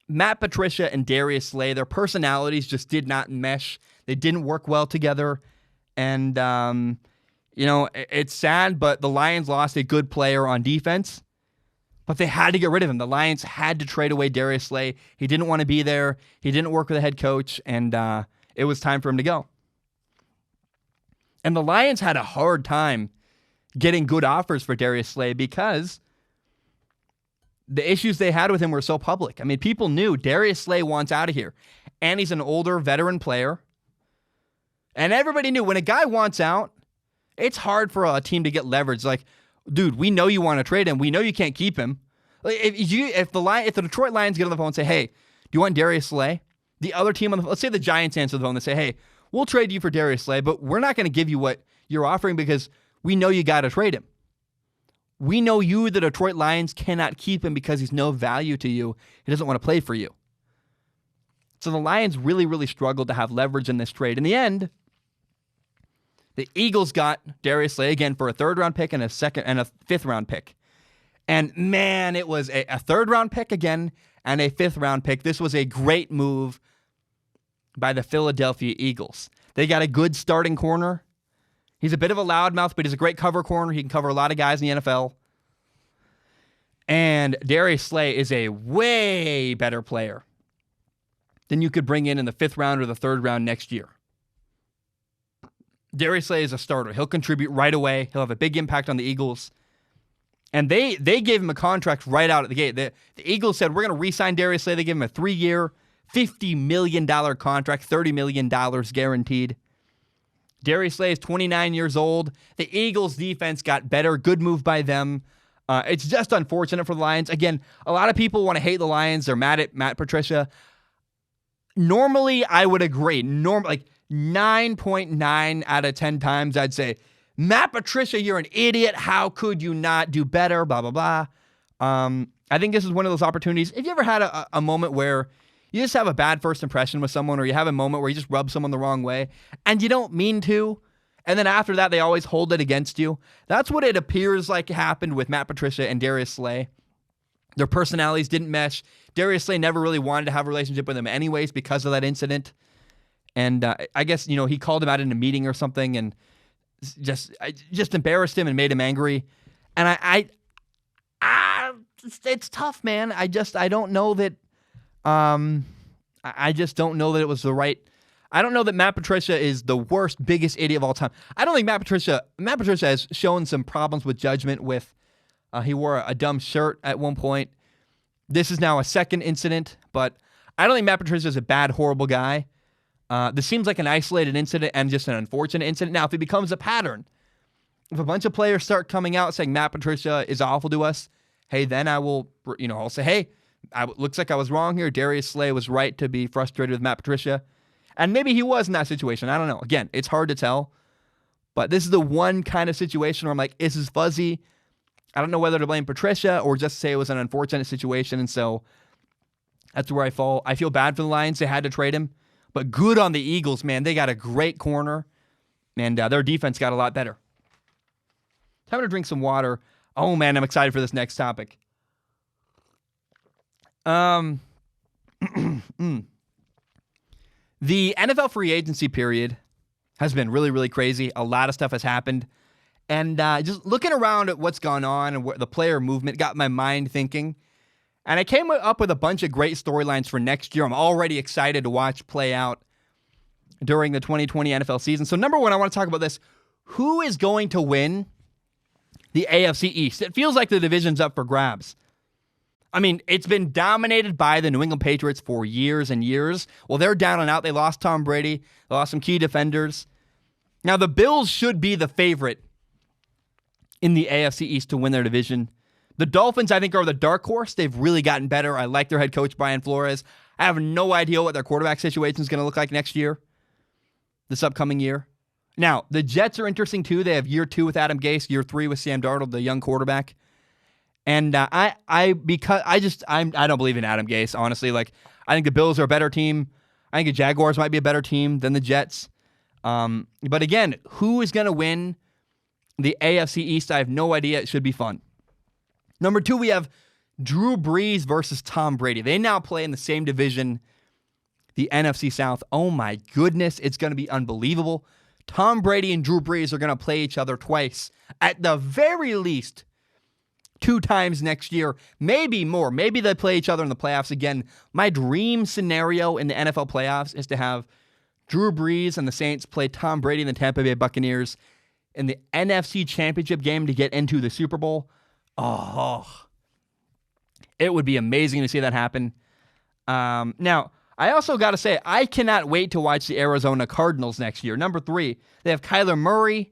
Matt Patricia and Darius Slay, their personalities just did not mesh. They didn't work well together. And, it's sad, but the Lions lost a good player on defense, but they had to get rid of him. The Lions had to trade away Darius Slay. He didn't want to be there. He didn't work with the head coach, and it was time for him to go. And the Lions had a hard time getting good offers for Darius Slay because the issues they had with him were so public. I mean, people knew Darius Slay wants out of here. And he's an older veteran player. And everybody knew when a guy wants out, it's hard for a team to get leverage. Like, dude, we know you want to trade him. We know you can't keep him. If the Detroit Lions get on the phone and say, hey, do you want Darius Slay? The other team on the phone, let's say the Giants answer the phone and say, hey, we'll trade you for Darius Slay, but we're not going to give you what you're offering because we know you got to trade him. We know you, the Detroit Lions, cannot keep him because he's no value to you. He doesn't want to play for you. So the Lions really, really struggled to have leverage in this trade. In the end, the Eagles got Darius Slay again for a third-round pick and a fifth-round pick. And man, it was a third-round pick again and a fifth-round pick. This was a great move by the Philadelphia Eagles. They got a good starting corner. He's a bit of a loudmouth, but he's a great cover corner. He can cover a lot of guys in the NFL. And Darius Slay is a way better player than you could bring in the fifth round or the third round next year. Darius Slay is a starter. He'll contribute right away. He'll have a big impact on the Eagles. And they gave him a contract right out at the gate. The Eagles said, we're going to re-sign Darius Slay. They gave him a 3-year, $50 million contract, $30 million guaranteed. Darius Slay is 29 years old. The Eagles' defense got better. Good move by them. It's just unfortunate for the Lions. Again, a lot of people want to hate the Lions. They're mad at Matt Patricia. Normally, I would agree. 9.9 out of 10 times, I'd say, Matt Patricia, you're an idiot. How could you not do better? Blah, blah, blah. I think this is one of those opportunities. If you ever had a moment where You just have a bad first impression with someone, or you have a moment where you just rub someone the wrong way, and you don't mean to, and then after that, they always hold it against you. That's what it appears like happened with Matt Patricia and Darius Slay. Their personalities didn't mesh. Darius Slay never really wanted to have a relationship with him anyways because of that incident. And I guess, he called him out in a meeting or something and just embarrassed him and made him angry. And it's tough, man. I don't know that, I just don't know that it was the right. I don't know that Matt Patricia is the worst, biggest idiot of all time. I don't think Matt Patricia has shown some problems with judgment with, he wore a dumb shirt at one point. This is now a second incident, but I don't think Matt Patricia is a bad, horrible guy. This seems like an isolated incident and just an unfortunate incident. Now, if it becomes a pattern, if a bunch of players start coming out saying Matt Patricia is awful to us, hey, then I will, I'll say, hey, looks like I was wrong here. Darius Slay was right to be frustrated with Matt Patricia. And maybe he was in that situation. I don't know. Again, it's hard to tell. But this is the one kind of situation where I'm like, this is fuzzy. I don't know whether to blame Patricia or just say it was an unfortunate situation. And so that's where I fall. I feel bad for the Lions. They had to trade him. But good on the Eagles, man. They got a great corner. And their defense got a lot better. Time to drink some water. Oh, man, I'm excited for this next topic. The NFL free agency period has been really, really crazy. A lot of stuff has happened. And just looking around at what's gone on and the player movement got my mind thinking. And I came up with a bunch of great storylines for next year. I'm already excited to watch play out during the 2020 NFL season. So number one, I want to talk about this. Who is going to win the AFC East? It feels like the division's up for grabs. I mean, it's been dominated by the New England Patriots for years and years. Well, they're down and out. They lost Tom Brady. They lost some key defenders. Now, the Bills should be the favorite in the AFC East to win their division. The Dolphins, I think, are the dark horse. They've really gotten better. I like their head coach, Brian Flores. I have no idea what their quarterback situation is going to look like next year, this upcoming year. Now, the Jets are interesting, too. They have year 2 with Adam Gase, year 3 with Sam Darnold, the young quarterback. And I don't believe in Adam Gase, honestly. Like, I think the Bills are a better team. I think the Jaguars might be a better team than the Jets. But again, who is going to win the AFC East? I have no idea. It should be fun. Number 2, we have Drew Brees versus Tom Brady. They now play in the same division, the NFC South. Oh my goodness, it's going to be unbelievable. Tom Brady and Drew Brees are going to play each other twice, at the very least 2 times next year, maybe more. Maybe they play each other in the playoffs again. My dream scenario in the NFL playoffs is to have Drew Brees and the Saints play Tom Brady and the Tampa Bay Buccaneers in the NFC Championship game to get into the Super Bowl. Oh, it would be amazing to see that happen. Now, I also got to say, I cannot wait to watch the Arizona Cardinals next year. Number 3, they have Kyler Murray.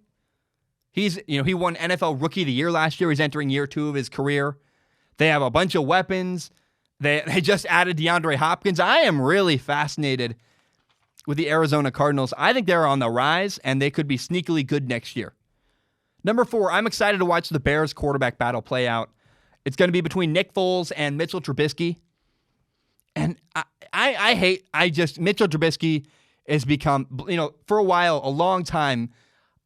He won NFL Rookie of the Year last year. He's entering year 2 of his career. They have a bunch of weapons. They just added DeAndre Hopkins. I am really fascinated with the Arizona Cardinals. I think they're on the rise, and they could be sneakily good next year. Number 4, I'm excited to watch the Bears quarterback battle play out. It's going to be between Nick Foles and Mitchell Trubisky. And Mitchell Trubisky has become, for a while, a long time,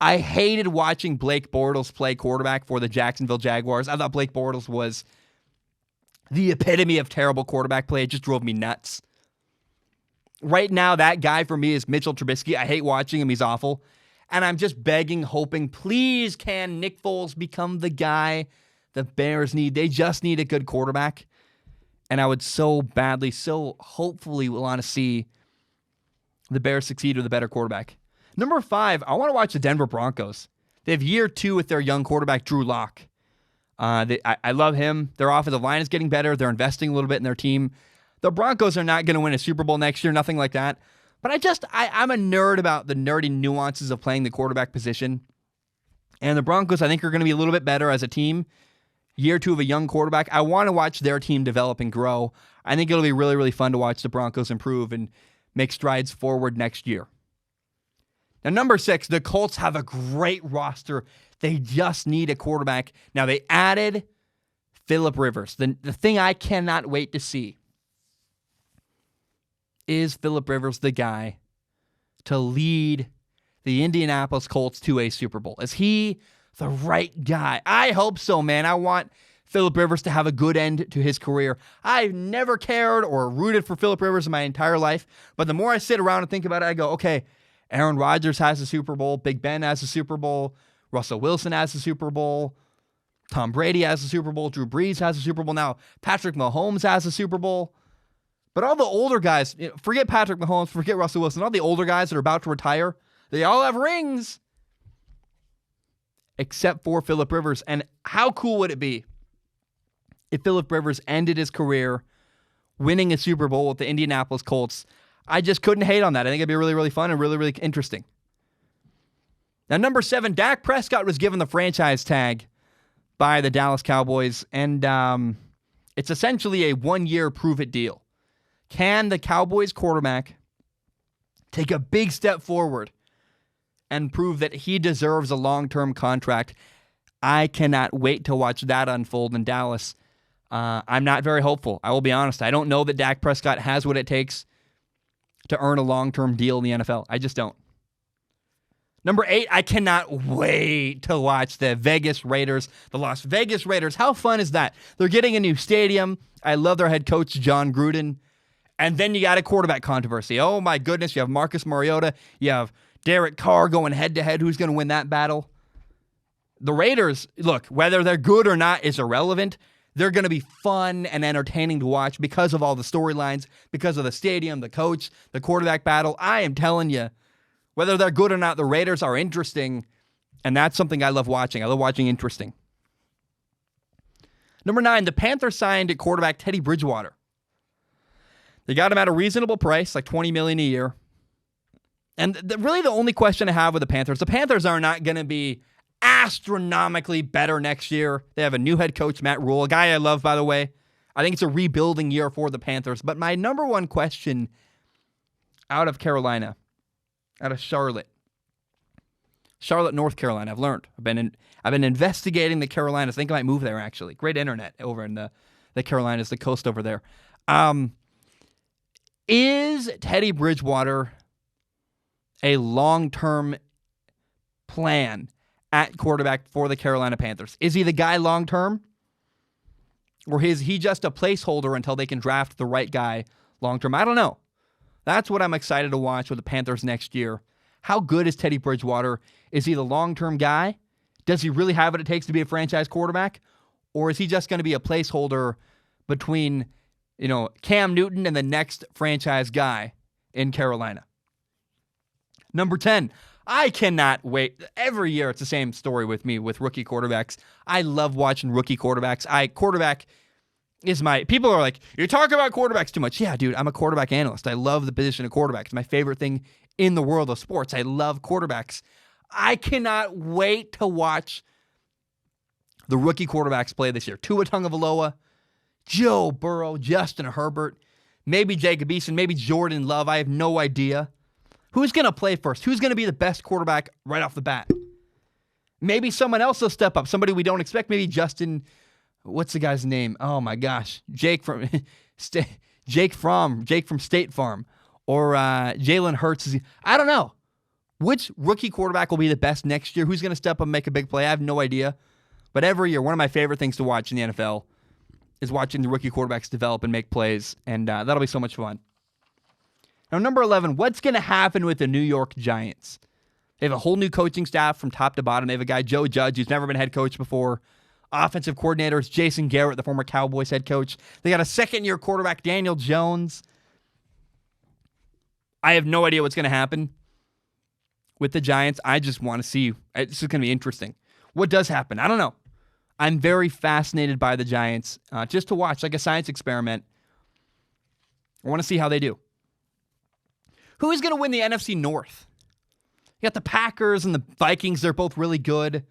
I hated watching Blake Bortles play quarterback for the Jacksonville Jaguars. I thought Blake Bortles was the epitome of terrible quarterback play. It just drove me nuts. Right now, that guy for me is Mitchell Trubisky. I hate watching him. He's awful. And I'm just begging, hoping, please can Nick Foles become the guy the Bears need? They just need a good quarterback. And I would so badly, so hopefully want to see the Bears succeed with a better quarterback. Number 5, I want to watch the Denver Broncos. They have year 2 with their young quarterback, Drew Lock. I love him. Their offensive line is getting better. They're investing a little bit in their team. The Broncos are not going to win a Super Bowl next year, nothing like that. But I'm a nerd about the nerdy nuances of playing the quarterback position. And the Broncos, I think, are going to be a little bit better as a team. Year 2 of a young quarterback. I want to watch their team develop and grow. I think it'll be really, really fun to watch the Broncos improve and make strides forward next year. Now, number 6, the Colts have a great roster. They just need a quarterback. Now, they added Phillip Rivers. The thing I cannot wait to see Is Phillip Rivers the guy to lead the Indianapolis Colts to a Super Bowl? Is he the right guy? I hope so, man. I want Phillip Rivers to have a good end to his career. I've never cared or rooted for Phillip Rivers in my entire life, but the more I sit around and think about it, I go, okay, Aaron Rodgers has a Super Bowl, Big Ben has a Super Bowl, Russell Wilson has a Super Bowl, Tom Brady has a Super Bowl, Drew Brees has a Super Bowl now, Patrick Mahomes has a Super Bowl. But all the older guys, forget Patrick Mahomes, forget Russell Wilson, all the older guys that are about to retire, they all have rings. Except for Phillip Rivers. And how cool would it be if Phillip Rivers ended his career winning a Super Bowl with the Indianapolis Colts? I just couldn't hate on that. I think it'd be really, really fun and really, really interesting. Now, number 7, Dak Prescott was given the franchise tag by the Dallas Cowboys, and it's essentially a 1-year prove-it deal. Can the Cowboys quarterback take a big step forward and prove that he deserves a long-term contract? I cannot wait to watch that unfold in Dallas. I'm not very hopeful. I will be honest. I don't know that Dak Prescott has what it takes to earn a long-term deal in the NFL. I just don't. Number 8, I cannot wait to watch the Vegas Raiders, the Las Vegas Raiders. How fun is that? They're getting a new stadium. I love their head coach, John Gruden. And then you got a quarterback controversy. Oh, my goodness. You have Marcus Mariota. You have Derek Carr going head-to-head. Who's going to win that battle? The Raiders, look, whether they're good or not is irrelevant. They're going to be fun and entertaining to watch because of all the storylines, because of the stadium, the coach, the quarterback battle. I am telling you, whether they're good or not, the Raiders are interesting, and that's something I love watching. I love watching interesting. Number 9, the Panthers signed quarterback Teddy Bridgewater. They got him at a reasonable price, like $20 million a year. And really the only question I have with the Panthers are not going to be astronomically better next year. They have a new head coach, Matt Rule, a guy I love, by the way. I think it's a rebuilding year for the Panthers. But my number one question out of Carolina, out of Charlotte, North Carolina, I've learned. I've been investigating the Carolinas. I think I might move there, actually. Great internet over in the Carolinas, the coast over there. Is Teddy Bridgewater a long-term plan at quarterback for the Carolina Panthers? Is he the guy long-term? Or is he just a placeholder until they can draft the right guy long-term? I don't know. That's what I'm excited to watch with the Panthers next year. How good is Teddy Bridgewater? Is he the long-term guy? Does he really have what it takes to be a franchise quarterback? Or is he just going to be a placeholder between, Cam Newton and the next franchise guy in Carolina? Number 10, I cannot wait. Every year it's the same story with me with rookie quarterbacks. I love watching rookie quarterbacks. Quarterback is people are like, you talk about quarterbacks too much. Yeah, dude, I'm a quarterback analyst. I love the position of quarterback. It's my favorite thing in the world of sports. I love quarterbacks. I cannot wait to watch the rookie quarterbacks play this year. Tua Tagovailoa, Joe Burrow, Justin Herbert, maybe Jacob Eason, maybe Jordan Love. I have no idea. Who's going to play first? Who's going to be the best quarterback right off the bat? Maybe someone else will step up. Somebody we don't expect. Maybe Justin, what's the guy's name? Oh my gosh. Jake from State Farm. Or Jalen Hurts. I don't know. Which rookie quarterback will be the best next year? Who's going to step up and make a big play? I have no idea. But every year, one of my favorite things to watch in the NFL is watching the rookie quarterbacks develop and make plays. And that'll be so much fun. Now, number 11, what's going to happen with the New York Giants? They have a whole new coaching staff from top to bottom. They have a guy, Joe Judge, who's never been head coach before. Offensive coordinator is Jason Garrett, the former Cowboys head coach. They got a second-year quarterback, Daniel Jones. I have no idea what's going to happen with the Giants. I just want to see. It's just going to be interesting. What does happen? I don't know. I'm very fascinated by the Giants, just to watch, like a science experiment. I want to see how they do. Who is going to win the NFC North? You got the Packers and the Vikings. They're both really good.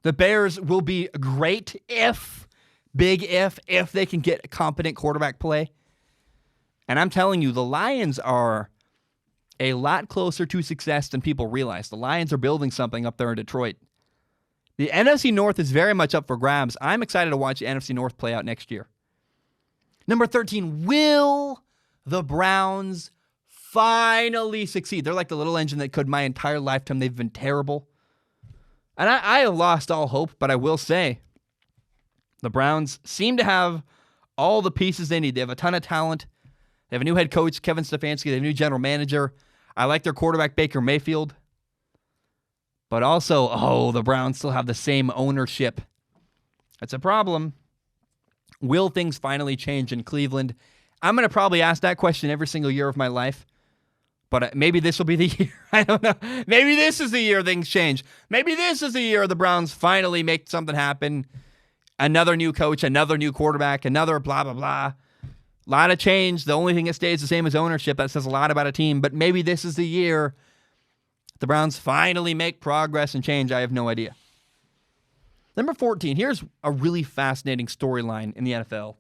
The Bears will be great if they can get a competent quarterback play. And I'm telling you, the Lions are a lot closer to success than people realize. The Lions are building something up there in Detroit. The NFC North is very much up for grabs. I'm excited to watch the NFC North play out next year. Number 13, will the Browns finally succeed. They're like the little engine that could my entire lifetime. They've been terrible. And I have lost all hope, but I will say the Browns seem to have all the pieces they need. They have a ton of talent. They have a new head coach, Kevin Stefanski. They have a new general manager. I like their quarterback, Baker Mayfield. But also, the Browns still have the same ownership. That's a problem. Will things finally change in Cleveland? I'm going to probably ask that question every single year of my life. But maybe this will be the year. I don't know. Maybe this is the year things change. Maybe this is the year the Browns finally make something happen. Another new coach, another new quarterback, another blah, blah, blah. A lot of change. The only thing that stays the same is ownership. That says a lot about a team. But maybe this is the year the Browns finally make progress and change. I have no idea. Number 14. Here's a really fascinating storyline in the NFL.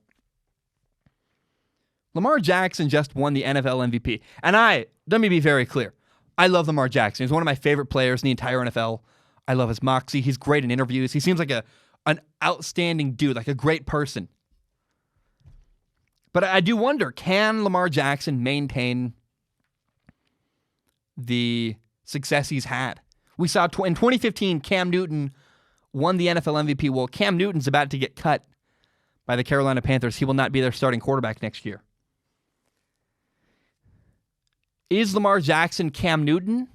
Lamar Jackson just won the NFL MVP. And let me be very clear. I love Lamar Jackson. He's one of my favorite players in the entire NFL. I love his moxie. He's great in interviews. He seems like an outstanding dude, like a great person. But I do wonder, can Lamar Jackson maintain the success he's had? We saw in 2015, Cam Newton won the NFL MVP. Well, Cam Newton's about to get cut by the Carolina Panthers. He will not be their starting quarterback next year. Is Lamar Jackson Cam Newton?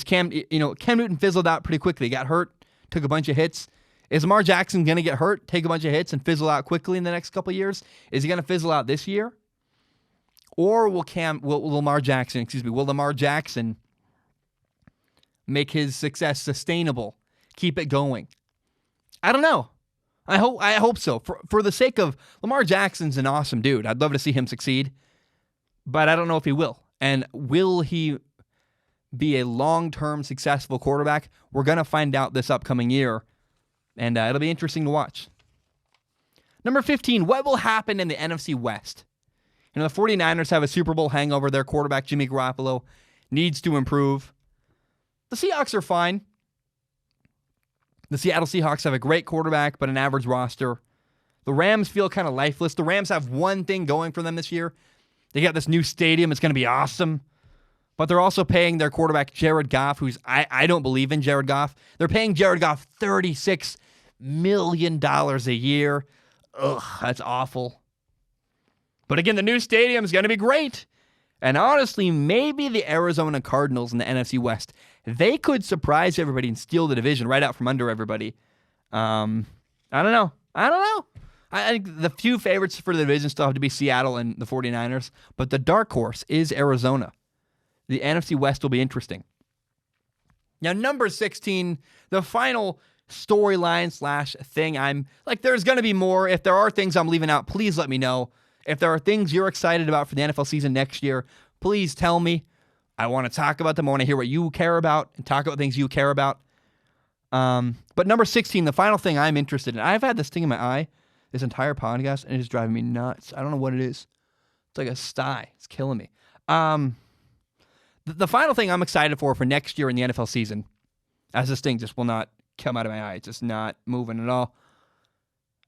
Cam Newton fizzled out pretty quickly. He got hurt, took a bunch of hits. Is Lamar Jackson going to get hurt, take a bunch of hits, and fizzle out quickly in the next couple of years? Is he going to fizzle out this year? Or will Lamar Jackson make his success sustainable, keep it going? I don't know. I hope so. For the sake of Lamar Jackson's an awesome dude. I'd love to see him succeed, but I don't know if he will. And will he be a long-term successful quarterback? We're going to find out this upcoming year, and it'll be interesting to watch. Number 15, what will happen in the NFC West? The 49ers have a Super Bowl hangover. Their quarterback, Jimmy Garoppolo, needs to improve. The Seahawks are fine. The Seattle Seahawks have a great quarterback, but an average roster. The Rams feel kind of lifeless. The Rams have one thing going for them this year. They got this new stadium. It's going to be awesome. But they're also paying their quarterback, Jared Goff, who's, I don't believe in Jared Goff. They're paying Jared Goff $36 million a year. Ugh, that's awful. But again, the new stadium is going to be great. And honestly, maybe the Arizona Cardinals in the NFC West, they could surprise everybody and steal the division right out from under everybody. I don't know. I think the few favorites for the division still have to be Seattle and the 49ers. But the dark horse is Arizona. The NFC West will be interesting. Now, number 16, the final storyline / thing. I'm like, there's going to be more. If there are things I'm leaving out, please let me know. If there are things you're excited about for the NFL season next year, please tell me. I want to talk about them. I want to hear what you care about and talk about things you care about. But number 16, the final thing I'm interested in. I've had this thing in my eye this entire podcast, and it is driving me nuts. I don't know what it is. It's like a sty. It's killing me. The final thing I'm excited for next year in the NFL season, as this thing just will not come out of my eye. It's just not moving at all.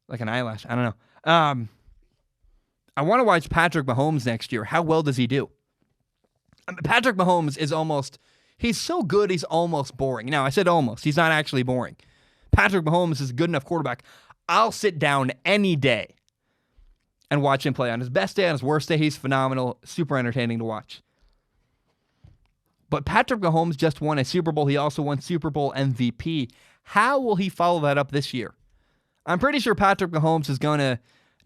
Like an eyelash. I don't know. I want to watch Patrick Mahomes next year. How well does he do? Patrick Mahomes is he's so good, he's almost boring. Now, I said almost. He's not actually boring. Patrick Mahomes is a good enough quarterback. I'll sit down any day and watch him play. On his best day, on his worst day, he's phenomenal, super entertaining to watch. But Patrick Mahomes just won a Super Bowl. He also won Super Bowl MVP. How will he follow that up this year? I'm pretty sure Patrick Mahomes is going to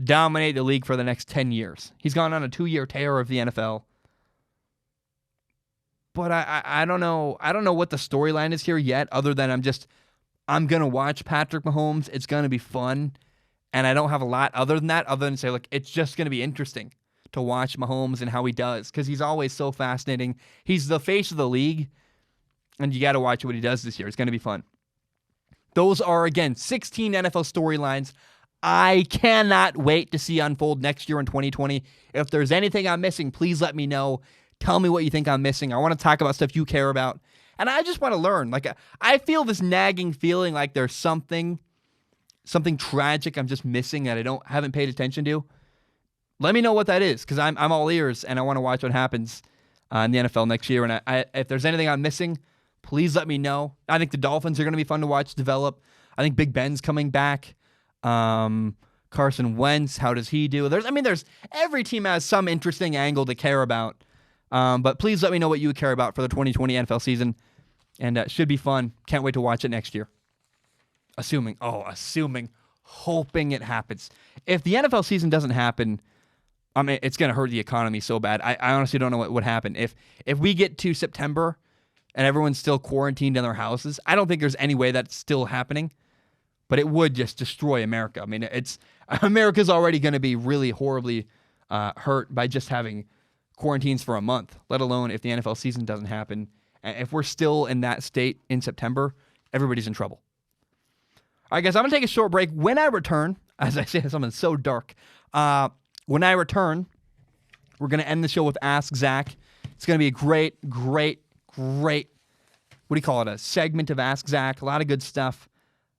dominate the league for the next 10 years. He's gone on a 2-year tear of the NFL. But I don't know. I don't know what the storyline is here yet, other than I'm going to watch Patrick Mahomes. It's going to be fun. And I don't have a lot other than that, other than say, look, it's just going to be interesting to watch Mahomes and how he does, because he's always so fascinating. He's the face of the league, and you got to watch what he does this year. It's going to be fun. Those are, again, 16 NFL storylines I cannot wait to see unfold next year in 2020. If there's anything I'm missing, please let me know. Tell me what you think I'm missing. I want to talk about stuff you care about. And I just want to learn. Like, I feel this nagging feeling like there's something tragic I'm just missing that I haven't paid attention to. Let me know what that is, because I'm all ears, and I want to watch what happens in the NFL next year. And if there's anything I'm missing, please let me know. I think the Dolphins are going to be fun to watch develop. I think Big Ben's coming back. Carson Wentz, how does he do? There's every team has some interesting angle to care about. But please let me know what you care about for the 2020 NFL season. And it should be fun. Can't wait to watch it next year. Hoping it happens. If the NFL season doesn't happen, it's going to hurt the economy so bad. I honestly don't know what would happen. If we get to September and everyone's still quarantined in their houses, I don't think there's any way that's still happening. But it would just destroy America. America's already going to be really horribly hurt by just having quarantines for a month, let alone if the NFL season doesn't happen. And if we're still in that state in September, everybody's in trouble. All right, guys, I'm going to take a short break. When I return, as I say something so dark, when I return, we're going to end the show with Ask Zach. It's going to be a great, what do you call it, a segment of Ask Zach, a lot of good stuff.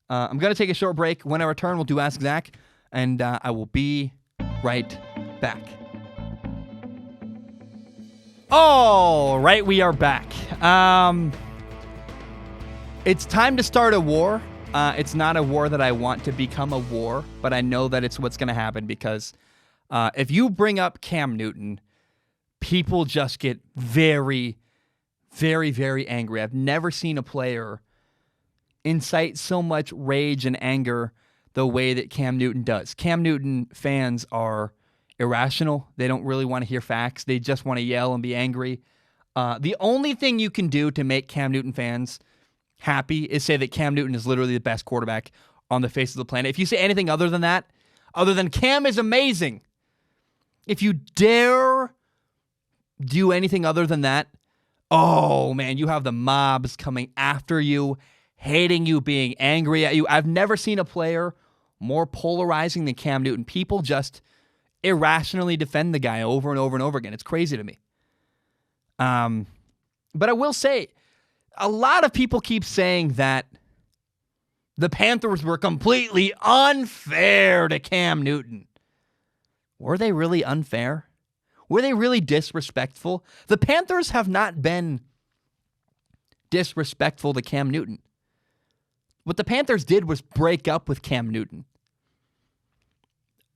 I'm going to take a short break. When I return, we'll do Ask Zach, and I will be right back. All right, we are back. It's time to start a war. It's not a war that I want to become a war, but I know that it's what's going to happen because if you bring up Cam Newton, people just get very, very, very angry. I've never seen a player incite so much rage and anger the way that Cam Newton does. Cam Newton fans are irrational. They don't really want to hear facts. They just want to yell and be angry. The only thing you can do to make Cam Newton fans happy is say that Cam Newton is literally the best quarterback on the face of the planet. If you say anything other than that, other than Cam is amazing, if you dare do anything other than that, oh man, you have the mobs coming after you, hating you, being angry at you. I've never seen a player more polarizing than Cam Newton. People just irrationally defend the guy over and over and over again. It's crazy to me. But I will say, a lot of people keep saying that the Panthers were completely unfair to Cam Newton. Were they really unfair? Were they really disrespectful? The Panthers have not been disrespectful to Cam Newton. What the Panthers did was break up with Cam Newton.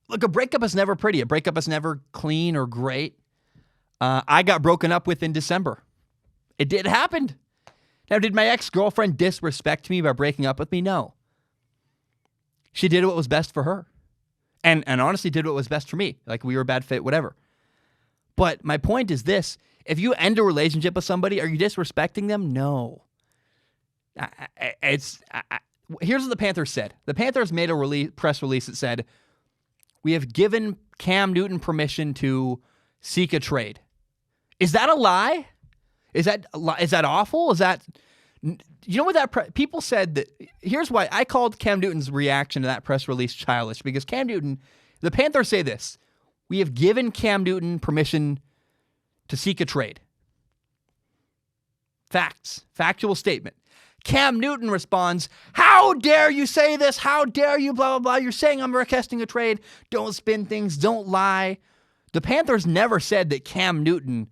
Look, a breakup is never pretty. A breakup is never clean or great. I got broken up with in December. It did happen. Now, did my ex-girlfriend disrespect me by breaking up with me? No. She did what was best for her. And honestly did what was best for me. Like, we were a bad fit, whatever. But my point is this. If you end a relationship with somebody, are you disrespecting them? No. Here's what the Panthers said. The Panthers made a press release that said, we have given Cam Newton permission to seek a trade. Is that a lie? Is that awful? Is that, you know what people said that, here's why I called Cam Newton's reaction to that press release childish, because Cam Newton, the Panthers say this, we have given Cam Newton permission to seek a trade. Factual statement. Cam Newton responds, how dare you say this? How dare you, blah, blah, blah. You're saying I'm requesting a trade. Don't spin things. Don't lie. The Panthers never said that Cam Newton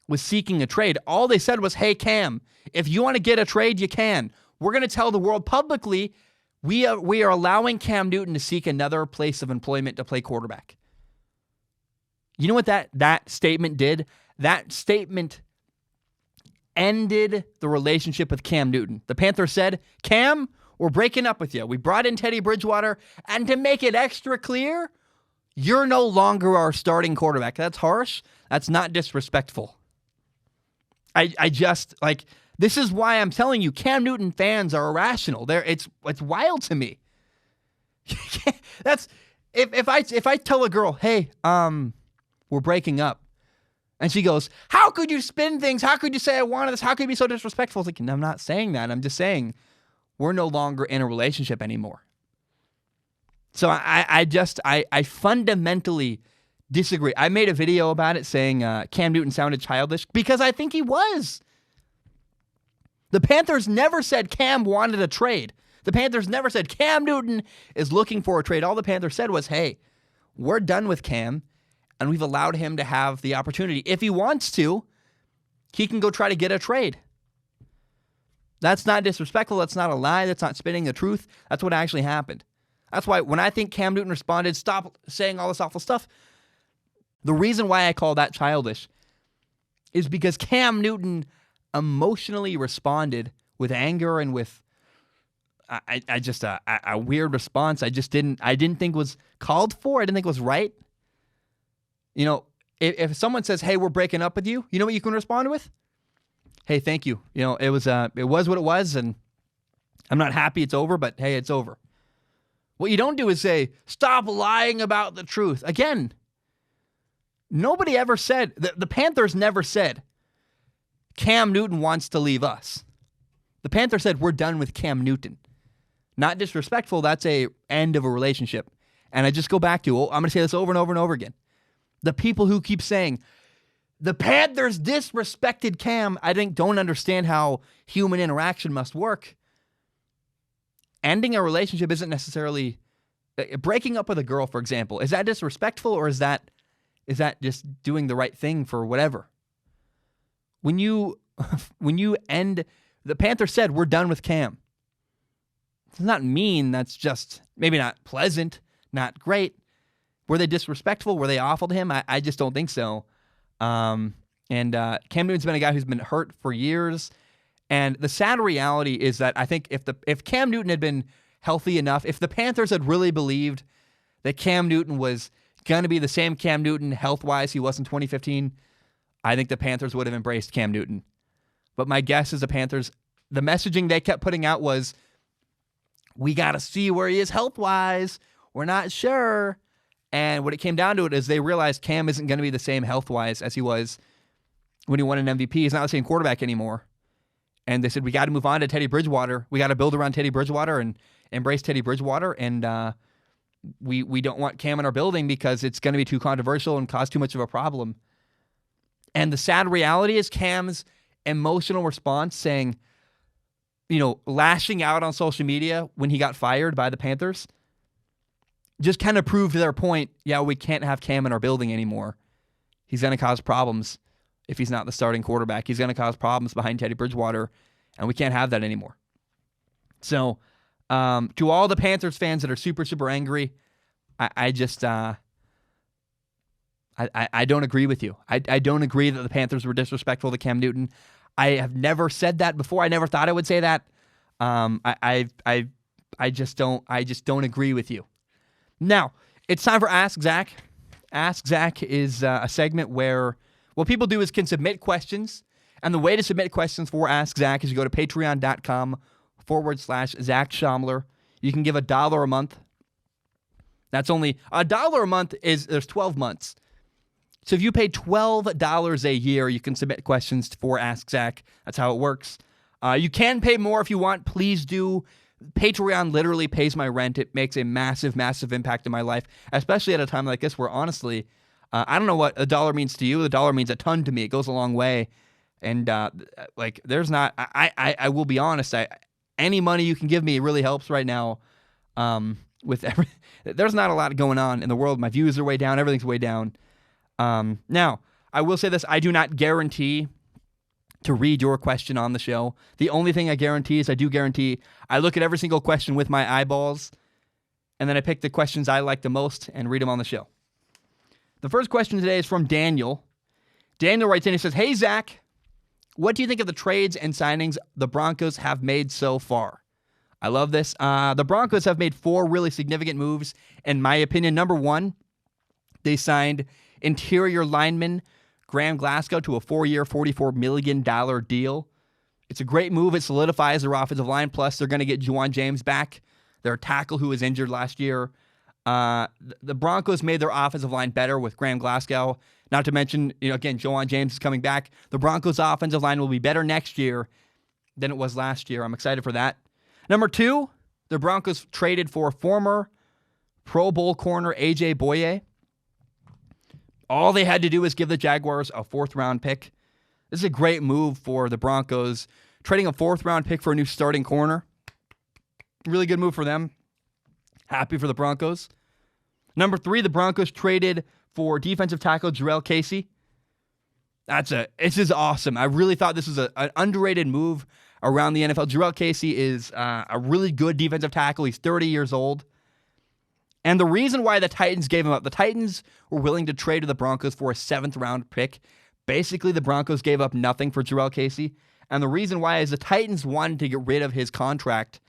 was seeking a trade. All they said was, hey, Cam, if you want to get a trade, you can. We're going to tell the world publicly we are allowing Cam Newton to seek another place of employment to play quarterback. You know what that statement did? That statement ended the relationship with Cam Newton. The Panthers said, Cam, we're breaking up with you. We brought in Teddy Bridgewater, and to make it extra clear, you're no longer our starting quarterback. That's harsh. That's not disrespectful. I just, like, this is why I'm telling you, Cam Newton fans are irrational. It's wild to me. That's, if I tell a girl, hey, we're breaking up, and she goes, how could you spin things? How could you say I wanted this? How could you be so disrespectful? It's like, I'm not saying that. I'm just saying we're no longer in a relationship anymore. So I fundamentally disagree. I made a video about it saying Cam Newton sounded childish because I think he was. The Panthers never said Cam wanted a trade. The Panthers never said Cam Newton is looking for a trade. All the Panthers said was, hey, we're done with Cam, and we've allowed him to have the opportunity. If he wants to, he can go try to get a trade. That's not disrespectful. That's not a lie. That's not spinning the truth. That's what actually happened. That's why when I think Cam Newton responded, stop saying all this awful stuff, the reason why I call that childish is because Cam Newton emotionally responded with anger and with a weird response. I didn't think was called for. I didn't think it was right. You know, if someone says, "Hey, we're breaking up with you," you know what you can respond with? "Hey, thank you. You know, it was what it was, and I'm not happy it's over, but hey, it's over." What you don't do is say, "Stop lying about the truth." Again, nobody ever said, the Panthers never said, Cam Newton wants to leave us. The Panthers said, we're done with Cam Newton. Not disrespectful, that's a end of a relationship. And I just go back to, I'm going to say this over and over and over again. The people who keep saying, the Panthers disrespected Cam, I think don't understand how human interaction must work. Ending a relationship isn't necessarily, breaking up with a girl, for example, is that disrespectful, or is that just doing the right thing for whatever? When you end, the Panthers said, we're done with Cam. It does not mean that's just maybe not pleasant, not great. Were they disrespectful? Were they awful to him? I just don't think so. Cam Newton's been a guy who's been hurt for years. And the sad reality is that I think if Cam Newton had been healthy enough, if the Panthers had really believed that Cam Newton was going to be the same Cam Newton health-wise he was in 2015, I think the Panthers would have embraced Cam Newton. But my guess is the Panthers, the messaging they kept putting out was, we got to see where he is health-wise. We're not sure. And what it came down to it is they realized Cam isn't going to be the same health-wise as he was when he won an MVP. He's not the same quarterback anymore. And they said, we got to move on to Teddy Bridgewater. We got to build around Teddy Bridgewater and embrace Teddy Bridgewater. And we don't want Cam in our building because it's going to be too controversial and cause too much of a problem. And the sad reality is Cam's emotional response saying, lashing out on social media when he got fired by the Panthers just kind of proved their point. Yeah, we can't have Cam in our building anymore. He's going to cause problems if he's not the starting quarterback. He's going to cause problems behind Teddy Bridgewater, and we can't have that anymore. So, to all the Panthers fans that are super, super angry, I don't agree with you. I don't agree that the Panthers were disrespectful to Cam Newton. I have never said that before. I never thought I would say that. I just don't agree with you. Now, it's time for Ask Zach. Ask Zach is a segment where what people do is can submit questions. And the way to submit questions for Ask Zach is you go to patreon.com/Zach Schaumler. You can give $1 a month. That's only $1 a month. There's 12 months. So if you pay $12 a year, you can submit questions for Ask Zach. That's how it works. You can pay more if you want. Please do. Patreon literally pays my rent. It makes a massive, massive impact in my life, especially at a time like this where, honestly, I don't know what $1 means to you. $1 means a ton to me. It goes a long way. And, there's not, I will be honest, any money you can give me really helps right now. There's not a lot going on in the world. My views are way down. Everything's way down. Now, I will say this. I do not guarantee to read your question on the show. The only thing I guarantee is I look at every single question with my eyeballs, and then I pick the questions I like the most and read them on the show. The first question today is from Daniel. Daniel writes in, he says, "Hey, Zach, what do you think of the trades and signings the Broncos have made so far?" I love this. The Broncos have made 4 really significant moves, in my opinion. Number 1, they signed interior lineman Graham Glasgow to a 4-year, $44 million deal. It's a great move. It solidifies their offensive line. Plus, they're going to get Juwan James back, their tackle who was injured last year. The Broncos made their offensive line better with Graham Glasgow. Not to mention, again, Juwan James is coming back. The Broncos' offensive line will be better next year than it was last year. I'm excited for that. Number 2, the Broncos traded for former Pro Bowl corner A.J. Boye. All they had to do was give the Jaguars a 4th-round pick. This is a great move for the Broncos. Trading a 4th-round pick for a new starting corner. Really good move for them. Happy for the Broncos. Number 3, the Broncos traded for defensive tackle Jarrell Casey. This is awesome. I really thought this was an underrated move around the NFL. Jarrell Casey is a really good defensive tackle. He's 30 years old. And the reason why the Titans gave him up, the Titans were willing to trade to the Broncos for a 7th-round pick. Basically, the Broncos gave up nothing for Jarrell Casey. And the reason why is the Titans wanted to get rid of his contract.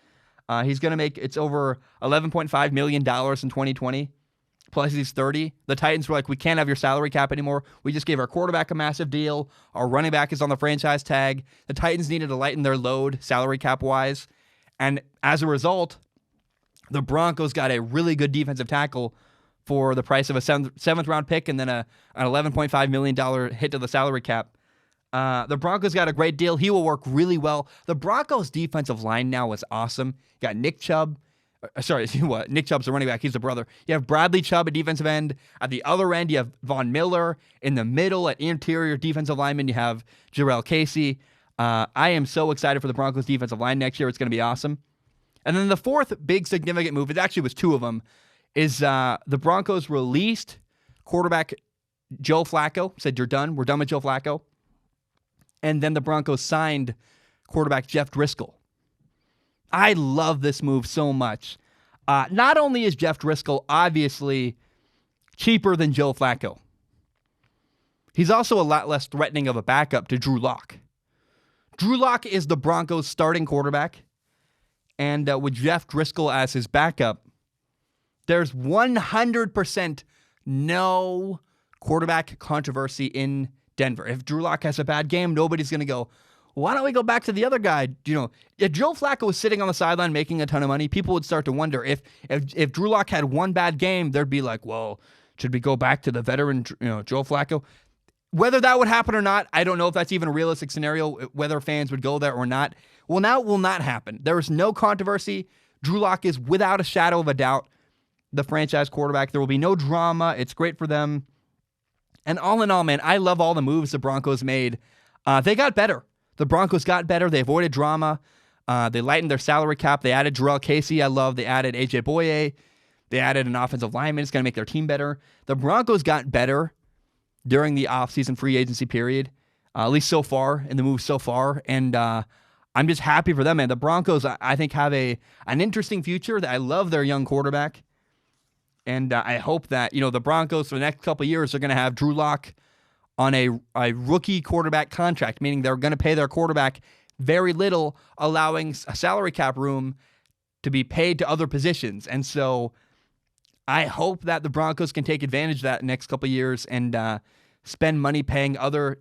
He's going to make, it's over $11.5 million in 2020. Plus he's 30. The Titans were like, we can't have your salary cap anymore. We just gave our quarterback a massive deal. Our running back is on the franchise tag. The Titans needed to lighten their load salary cap-wise. And as a result, the Broncos got a really good defensive tackle for the price of a 7th-round pick and then an $11.5 million hit to the salary cap. The Broncos got a great deal. He will work really well. The Broncos' defensive line now is awesome. You got Nick Chubb. Nick Chubb's the running back. He's the brother. You have Bradley Chubb at defensive end. At the other end, you have Von Miller. In the middle, at interior defensive lineman, you have Jarrell Casey. I am so excited for the Broncos' defensive line next year. It's going to be awesome. And then the 4th big significant move, it actually was 2 of them, is the Broncos released quarterback Joe Flacco. Said, you're done. We're done with Joe Flacco. And then the Broncos signed quarterback Jeff Driscoll. I love this move so much. Not only is Jeff Driscoll obviously cheaper than Joe Flacco, he's also a lot less threatening of a backup to Drew Lock. Drew Lock is the Broncos' starting quarterback, and with Jeff Driscoll as his backup, there's 100% no quarterback controversy in Denver. If Drew Lock has a bad game, nobody's going to go, why don't we go back to the other guy? If Joe Flacco was sitting on the sideline making a ton of money, people would start to wonder if Drew Lock had one bad game, they'd be like, well, should we go back to the veteran, Joe Flacco? Whether that would happen or not, I don't know if that's even a realistic scenario, whether fans would go there or not. Well, now it will not happen. There is no controversy. Drew Lock is without a shadow of a doubt the franchise quarterback. There will be no drama. It's great for them. And all in all, man, I love all the moves the Broncos made. They got better. The Broncos got better. They avoided drama. They lightened their salary cap. They added Jarrell Casey. I love. They added A.J. Boye. They added an offensive lineman. It's going to make their team better. The Broncos got better during the offseason free agency period, at least so far, in the move so far. And I'm just happy for them, man. The Broncos, I think, have an interesting future. I love their young quarterback. And I hope that, the Broncos for the next couple of years are going to have Drew Lock on a rookie quarterback contract, meaning they're going to pay their quarterback very little, allowing a salary cap room to be paid to other positions. And so I hope that the Broncos can take advantage of that in the next couple of years and spend money paying other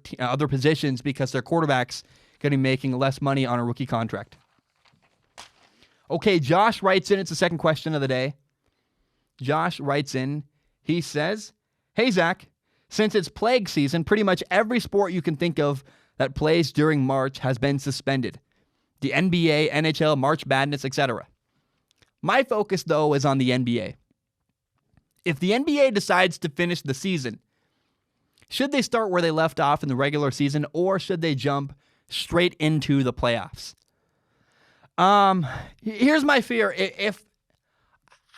positions because their quarterback's going to be making less money on a rookie contract. Okay, Josh writes in. It's the second question of the day. Josh writes in. He says, hey, Zach, since it's plague season, pretty much every sport you can think of that plays during March has been suspended. The NBA, NHL, March Madness, etc. My focus, though, is on the NBA. If the NBA decides to finish the season, should they start where they left off in the regular season, or should they jump straight into the playoffs? Here's my fear. If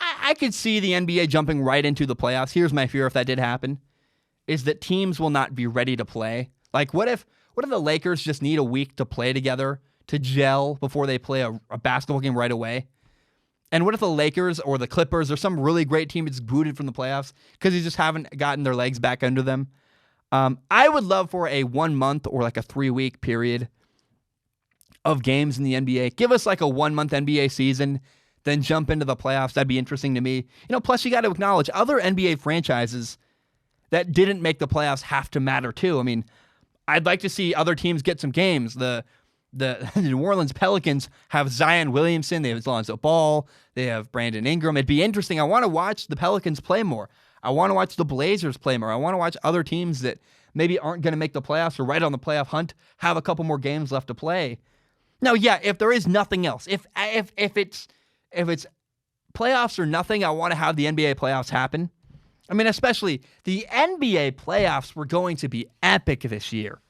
I could see the NBA jumping right into the playoffs, here's my fear if that did happen, is that teams will not be ready to play. Like, what if the Lakers just need a week to play together, to gel before they play a basketball game right away? And what if the Lakers or the Clippers or some really great team is booted from the playoffs because they just haven't gotten their legs back under them? I would love for a 1 month or like a 3-week period of games in the NBA. Give us like a 1 month NBA season, then jump into the playoffs. That'd be interesting to me. Plus you got to acknowledge other NBA franchises that didn't make the playoffs have to matter too. I mean, I'd like to see other teams get some games. The New Orleans Pelicans have Zion Williamson. They have Lonzo Ball. They have Brandon Ingram. It'd be interesting. I want to watch the Pelicans play more. I want to watch the Blazers play more. I want to watch other teams that maybe aren't going to make the playoffs or right on the playoff hunt have a couple more games left to play. Now, yeah, if there is nothing else, if it's playoffs or nothing, I want to have the NBA playoffs happen. I mean, especially the NBA playoffs were going to be epic this year.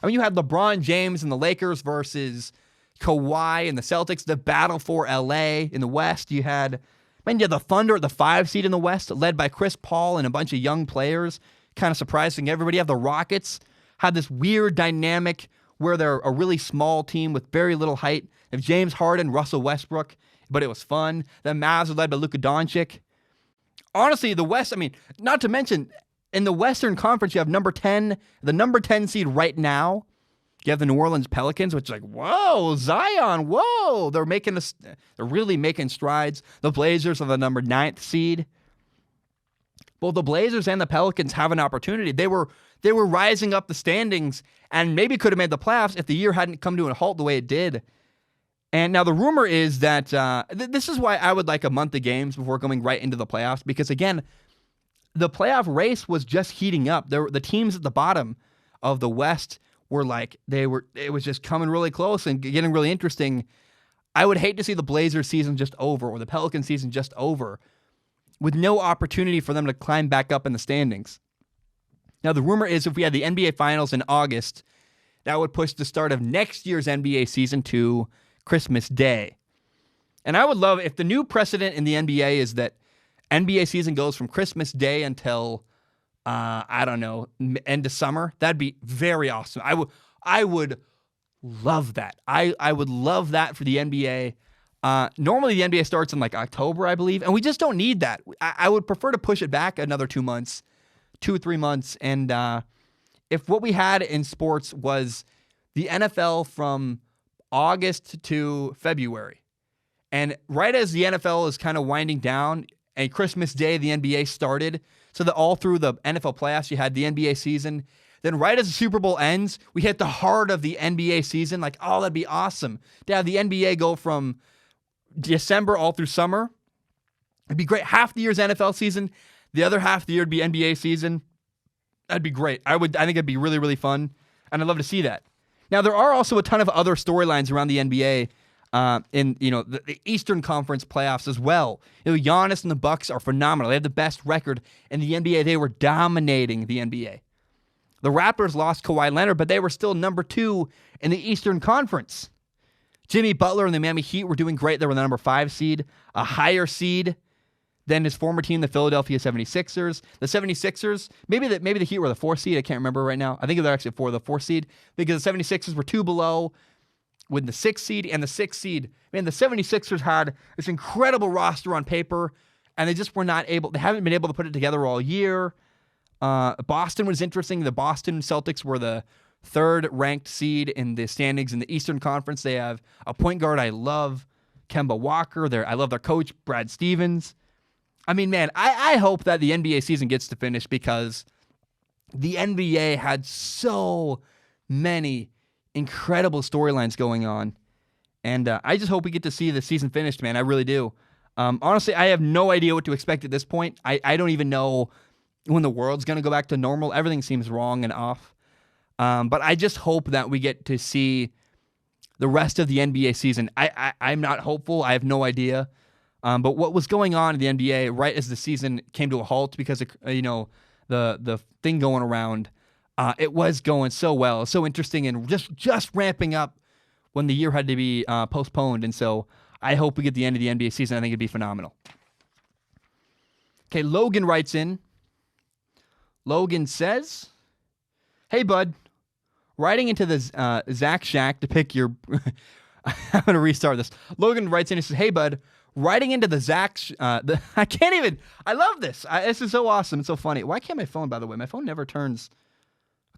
I mean, you had LeBron James and the Lakers versus Kawhi and the Celtics, the battle for LA in the West. You had Man, you have the Thunder at the 5 seed in the West, led by Chris Paul and a bunch of young players, kind of surprising everybody. You have the Rockets, had this weird dynamic where they're a really small team with very little height. They have James Harden, Russell Westbrook, but it was fun. The Mavs are led by Luka Doncic. Honestly, the West, I mean, not to mention, in the Western Conference, you have the number 10 seed right now. You have the New Orleans Pelicans, which is like, whoa, Zion, whoa. They're really making strides. The Blazers are the number 9th seed. Both the Blazers and the Pelicans have an opportunity. They were rising up the standings and maybe could have made the playoffs if the year hadn't come to a halt the way it did. And now the rumor is that this is why I would like a month of games before going right into the playoffs, because, again, the playoff race was just heating up. The teams at the bottom of the West were like, it was just coming really close and getting really interesting. I would hate to see the Blazers season just over or the Pelicans season just over with no opportunity for them to climb back up in the standings. Now, the rumor is if we had the NBA Finals in August, that would push the start of next year's NBA season to Christmas Day. And I would love if the new precedent in the NBA is that NBA season goes from Christmas Day until end of summer. That'd be very awesome. I would love that. I would love that for the NBA. Normally the NBA starts in like October, I believe, and we just don't need that. I would prefer to push it back another 2 months, 2 or 3 months. And if what we had in sports was the NFL from August to February, and right as the NFL is kind of winding down, and Christmas Day, the NBA started, so that all through the NFL playoffs, you had the NBA season. Then right as the Super Bowl ends, we hit the heart of the NBA season. Like, oh, that'd be awesome to have the NBA go from December all through summer. It'd be great. Half the year's NFL season, the other half of the year would be NBA season. That'd be great. I think it'd be really, really fun, and I'd love to see that. Now, there are also a ton of other storylines around the NBA. In the Eastern Conference playoffs as well. Giannis and the Bucks are phenomenal. They have the best record in the NBA. They were dominating the NBA. The Raptors lost Kawhi Leonard, but they were still number 2 in the Eastern Conference. Jimmy Butler and the Miami Heat were doing great. They were the number 5 seed, a higher seed than his former team, the Philadelphia 76ers. The 76ers, maybe the Heat were the 4th seed. I can't remember right now. I think they're actually the 4th seed because the 76ers were 2 below. With the 6th seed and the 6th seed, man, the 76ers had this incredible roster on paper, and they just were not able, they haven't been able to put it together all year. Boston was interesting. The Boston Celtics were the 3rd ranked seed in the standings in the Eastern Conference. They have a point guard I love, Kemba Walker. I love their coach, Brad Stevens. I mean, man, I hope that the NBA season gets to finish because the NBA had so many incredible storylines going on, and I just hope we get to see the season finished, man. I really do. Honestly, I have no idea what to expect at this point. I don't even know when the world's going to go back to normal. Everything seems wrong and off, but I just hope that we get to see the rest of the NBA season. I'm not hopeful. I have no idea, but what was going on in the NBA right as the season came to a halt because of, the thing going around. It was going so well, so interesting, and just ramping up when the year had to be postponed. And so I hope we get the end of the NBA season. I think it'd be phenomenal. Okay, Logan writes in. Logan says, "Hey, bud, writing into the Zach Shack to pick your..." I'm going to restart this. Logan writes in and says, "Hey, bud, writing into the Zach..." I can't even... I love this. This is so awesome. It's so funny. Why can't my phone, by the way? My phone never turns...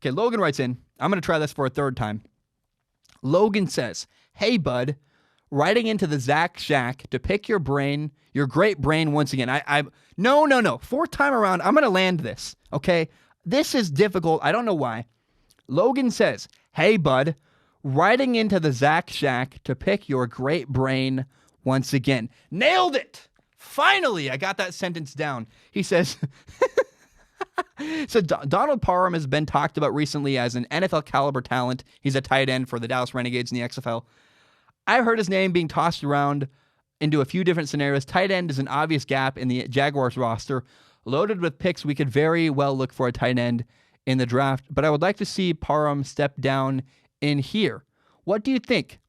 Okay, Logan writes in. I'm going to try this for a 3rd time. Logan says, "Hey, bud, writing into the Zach Shack to pick your brain, your great brain once again." No. 4th time around, I'm going to land this, okay? This is difficult. I don't know why. Logan says, "Hey, bud, writing into the Zach Shack to pick your great brain once again." Nailed it! Finally, I got that sentence down. He says... So Donald Parham has been talked about recently as an NFL caliber talent. He's a tight end for the Dallas Renegades in the XFL. I've heard his name being tossed around into a few different scenarios. Tight end is an obvious gap in the Jaguars roster. Loaded with picks, we could very well look for a tight end in the draft, but I would like to see Parham step down in here. What do you think?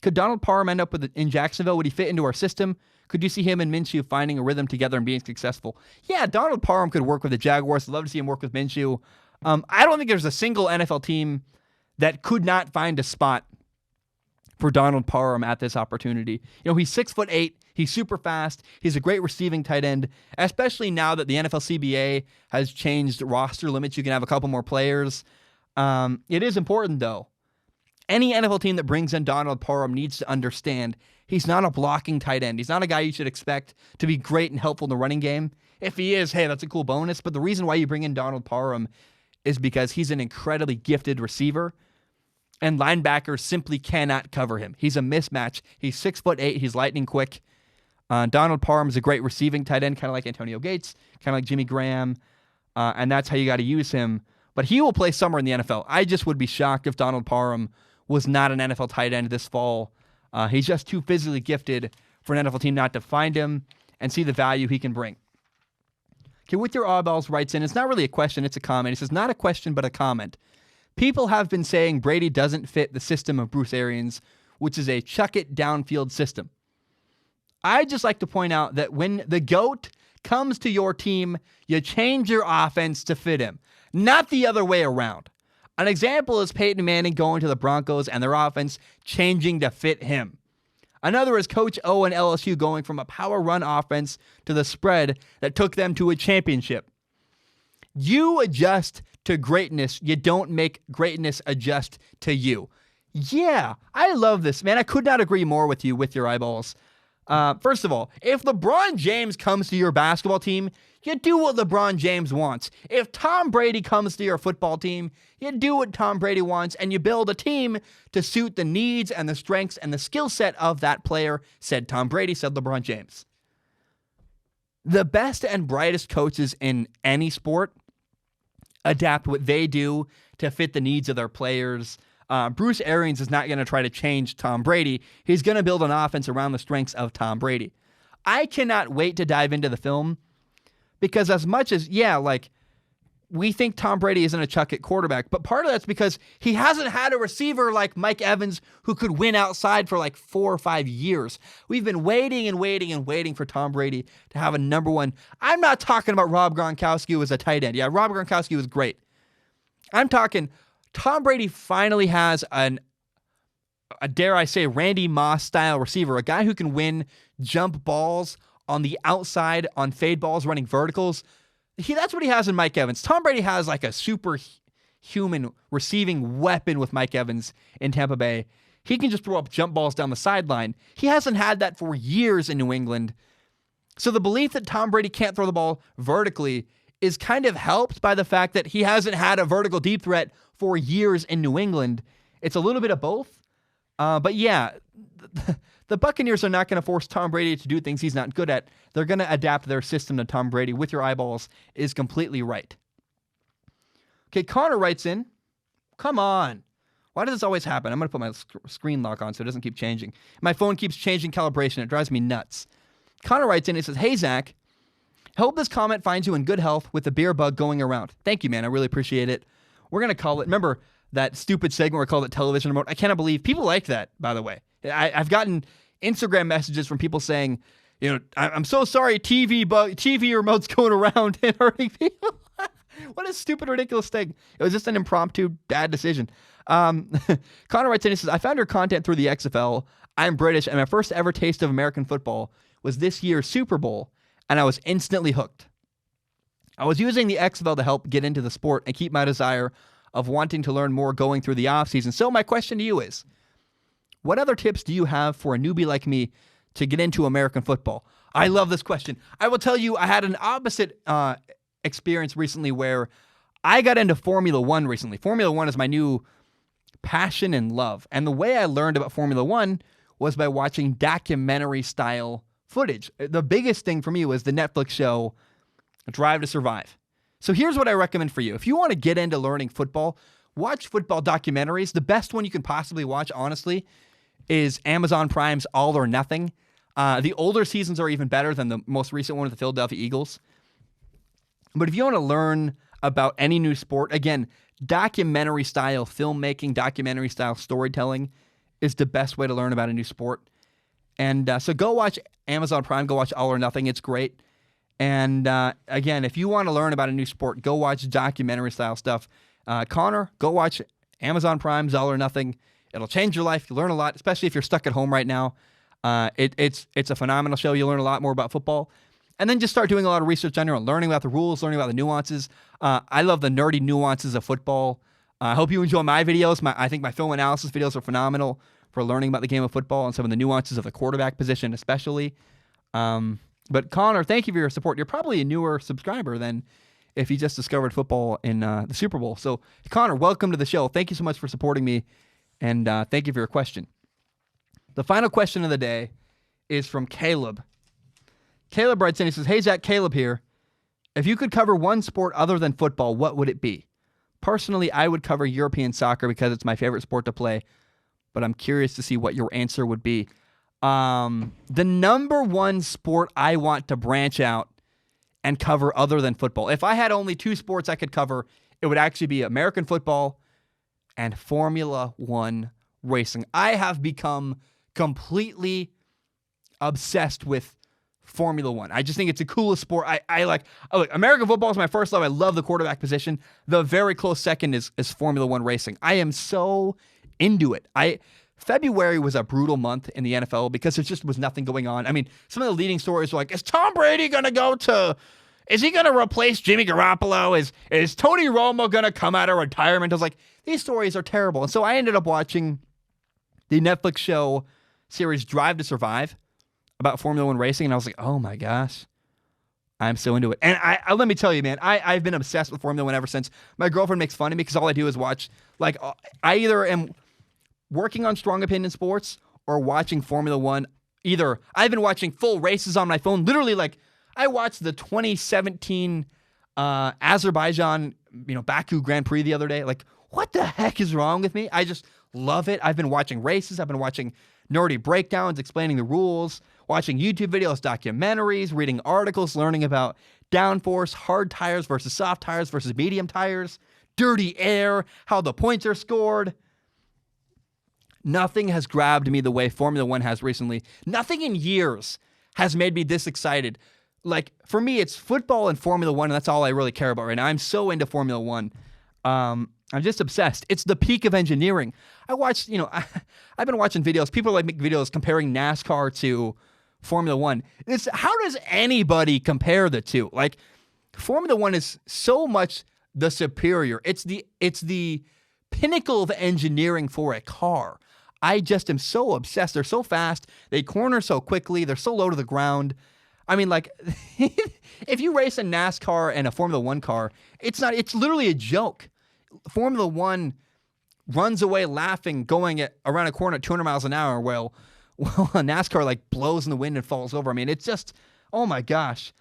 Could Donald Parham end up in Jacksonville? Would he fit into our system? Could you see him and Minshew finding a rhythm together and being successful? Yeah, Donald Parham could work with the Jaguars. I'd love to see him work with Minshew. I don't think there's a single NFL team that could not find a spot for Donald Parham at this opportunity. He's 6'8". He's super fast. He's a great receiving tight end, especially now that the NFLCBA has changed roster limits. You can have a couple more players. It is important, though. Any NFL team that brings in Donald Parham needs to understand he's not a blocking tight end. He's not a guy you should expect to be great and helpful in the running game. If he is, hey, that's a cool bonus. But the reason why you bring in Donald Parham is because he's an incredibly gifted receiver, and linebackers simply cannot cover him. He's a mismatch. He's 6'8". He's lightning quick. Donald Parham is a great receiving tight end, kind of like Antonio Gates, kind of like Jimmy Graham, and that's how you got to use him. But he will play somewhere in the NFL. I just would be shocked if Donald Parham was not an NFL tight end this fall. He's just too physically gifted for an NFL team not to find him and see the value he can bring. Okay, With Your Eyeballs writes in, it's not really a question, it's a comment. He says, not a question, but a comment. People have been saying Brady doesn't fit the system of Bruce Arians, which is a chuck-it downfield system. I'd just like to point out that when the GOAT comes to your team, you change your offense to fit him, not the other way around. An example is Peyton Manning going to the Broncos and their offense changing to fit him. Another is Coach O and LSU going from a power run offense to the spread that took them to a championship. You adjust to greatness. You don't make greatness adjust to you. Yeah, I love this, man. I could not agree more with you with your eyeballs. First of all, if LeBron James comes to your basketball team, you do what LeBron James wants. If Tom Brady comes to your football team, you do what Tom Brady wants, and you build a team to suit the needs and the strengths and the skill set of that player, said Tom Brady, said LeBron James. The best and brightest coaches in any sport adapt what they do to fit the needs of their players. Bruce Arians is not going to try to change Tom Brady. He's going to build an offense around the strengths of Tom Brady. I cannot wait to dive into the film because as much as, we think Tom Brady isn't a chuck-it quarterback, but part of that's because he hasn't had a receiver like Mike Evans who could win outside for 4 or 5 years. We've been waiting and waiting and waiting for Tom Brady to have a number one. I'm not talking about Rob Gronkowski who was a tight end. Yeah, Rob Gronkowski was great. I'm talking Tom Brady finally has a dare I say, Randy Moss-style receiver, a guy who can win jump balls on the outside on fade balls, running verticals. That's what he has in Mike Evans. Tom Brady has a superhuman receiving weapon with Mike Evans in Tampa Bay. He can just throw up jump balls down the sideline. He hasn't had that for years in New England. So the belief that Tom Brady can't throw the ball vertically is kind of helped by the fact that he hasn't had a vertical deep threat for years in New England. It's a little bit of both. But yeah, the Buccaneers are not going to force Tom Brady to do things he's not good at. They're going to adapt their system to Tom Brady. With your eyeballs is completely right. Okay, Connor writes in, come on. Why does this always happen? I'm going to put my screen lock on so it doesn't keep changing. My phone keeps changing calibration. It drives me nuts. Connor writes in, he says, hey, Zach, hope this comment finds you in good health with the beer bug going around. Thank you, man. I really appreciate it. We're going to call it, remember that stupid segment where we called it television remote? I cannot believe people like that, by the way. I've gotten Instagram messages from people saying, I'm so sorry TV remote's going around and hurting people. What a stupid, ridiculous thing. It was just an impromptu, bad decision. Connor writes in, he says, I found your content through the XFL. I'm British, and my first ever taste of American football was this year's Super Bowl, and I was instantly hooked. I was using the XFL to help get into the sport and keep my desire of wanting to learn more going through the offseason. So my question to you is, what other tips do you have for a newbie like me to get into American football? I love this question. I will tell you, I had an opposite experience recently where I got into Formula One recently. Formula One is my new passion and love. And the way I learned about Formula One was by watching documentary-style footage. The biggest thing for me was the Netflix show Drive to Survive. So here's what I recommend for you. If you want to get into learning football, watch football documentaries. The best one you can possibly watch, honestly, is Amazon Prime's All or Nothing. The older seasons are even better than the most recent one with the Philadelphia Eagles. But if you want to learn about any new sport, again, documentary-style filmmaking, documentary-style storytelling is the best way to learn about a new sport. And so go watch Amazon Prime. Go watch All or Nothing. It's great. And again, if you want to learn about a new sport, go watch documentary-style stuff. Connor, go watch Amazon Prime's All or Nothing. It'll change your life. You learn a lot, especially if you're stuck at home right now. It's a phenomenal show. You learn a lot more about football. And then just start doing a lot of research on your own, learning about the rules, learning about the nuances. I love the nerdy nuances of football. I hope you enjoy my videos. I think my film analysis videos are phenomenal for learning about the game of football and some of the nuances of the quarterback position especially. But Connor, thank you for your support. You're probably a newer subscriber than if you just discovered football in the Super Bowl. So, Connor, welcome to the show. Thank you so much for supporting me, and thank you for your question. The final question of the day is from Caleb. Caleb writes in, he says, "Hey, Zach, Caleb here. If you could cover one sport other than football, what would it be? Personally, I would cover European soccer because it's my favorite sport to play, but I'm curious to see what your answer would be." The number one sport I want to branch out and cover other than football. If I had only two sports I could cover, it would actually be American football and Formula One racing. I have become completely obsessed with Formula One. I just think it's the coolest sport. Look, American football is my first love. I love the quarterback position. The very close second is Formula One racing. I am so into it. February was a brutal month in the NFL because there just was nothing going on. I mean, some of the leading stories were like, is Tom Brady going to is he going to replace Jimmy Garoppolo? Is Tony Romo going to come out of retirement? I was like, these stories are terrible. And so I ended up watching the Netflix show series Drive to Survive about Formula One racing, and I was like, oh my gosh, I'm so into it. And I let me tell you, man, I've been obsessed with Formula One ever since. My girlfriend makes fun of me because all I do is watch, like, I either am working on Strong Opinion Sports or watching Formula One. Either I've been watching full races on my phone. Literally, like, I watched the 2017 Azerbaijan, Baku Grand Prix the other day. Like, what the heck is wrong with me? I just love it. I've been watching races. I've been watching nerdy breakdowns, explaining the rules, watching YouTube videos, documentaries, reading articles, learning about downforce, hard tires versus soft tires versus medium tires, dirty air, how the points are scored. Nothing has grabbed me the way Formula One has recently. Nothing in years has made me this excited. Like, for me, it's football and Formula One, and that's all I really care about right now. I'm so into Formula One. I'm just obsessed. It's the peak of engineering. I watched, I've been watching videos. People make videos comparing NASCAR to Formula One. How does anybody compare the two? Like, Formula One is so much the superior. It's the pinnacle of engineering for a car. I just am so obsessed. They're so fast. They corner so quickly. They're so low to the ground. I mean, like, if you race a NASCAR and a Formula One car, it's literally a joke. Formula One runs away laughing, going around a corner at 200 miles an hour, while a NASCAR, like, blows in the wind and falls over. I mean, it's just, oh my gosh.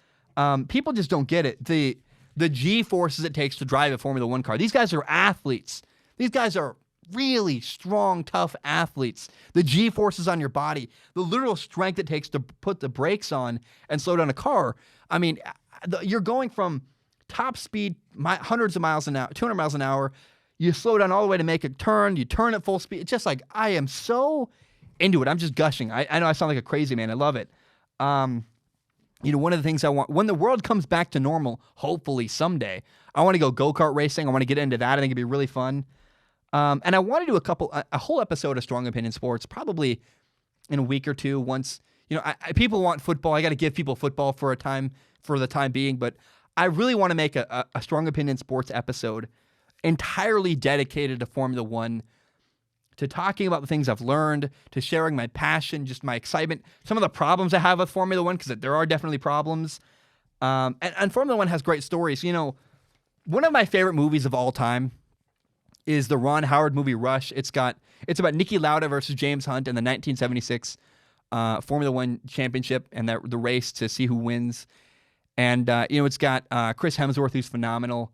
People just don't get it. The G-forces it takes to drive a Formula One car. These guys are athletes. These guys are really strong, tough athletes. The G-forces on your body, the literal strength it takes to put the brakes on and slow down a car. I mean, you're going from top speed, hundreds of miles an hour, 200 miles an hour. You slow down all the way to make a turn. You turn at full speed. It's just like, I am so into it. I'm just gushing. I know I sound like a crazy man. I love it. One of the things I want, when the world comes back to normal, hopefully someday, I want to go go-kart racing. I want to get into that. I think it'd be really fun. And I want to do a whole episode of Strong Opinion Sports, probably in a week or two. Once, people want football. I got to give people football for the time being. But I really want to make a Strong Opinion Sports episode entirely dedicated to Formula One, to talking about the things I've learned, to sharing my passion, just my excitement, some of the problems I have with Formula One, because there are definitely problems. And Formula One has great stories. One of my favorite movies of all time is the Ron Howard movie Rush. It's about Niki Lauda versus James Hunt in the 1976 Formula One championship and the race to see who wins. And it's got Chris Hemsworth, who's phenomenal.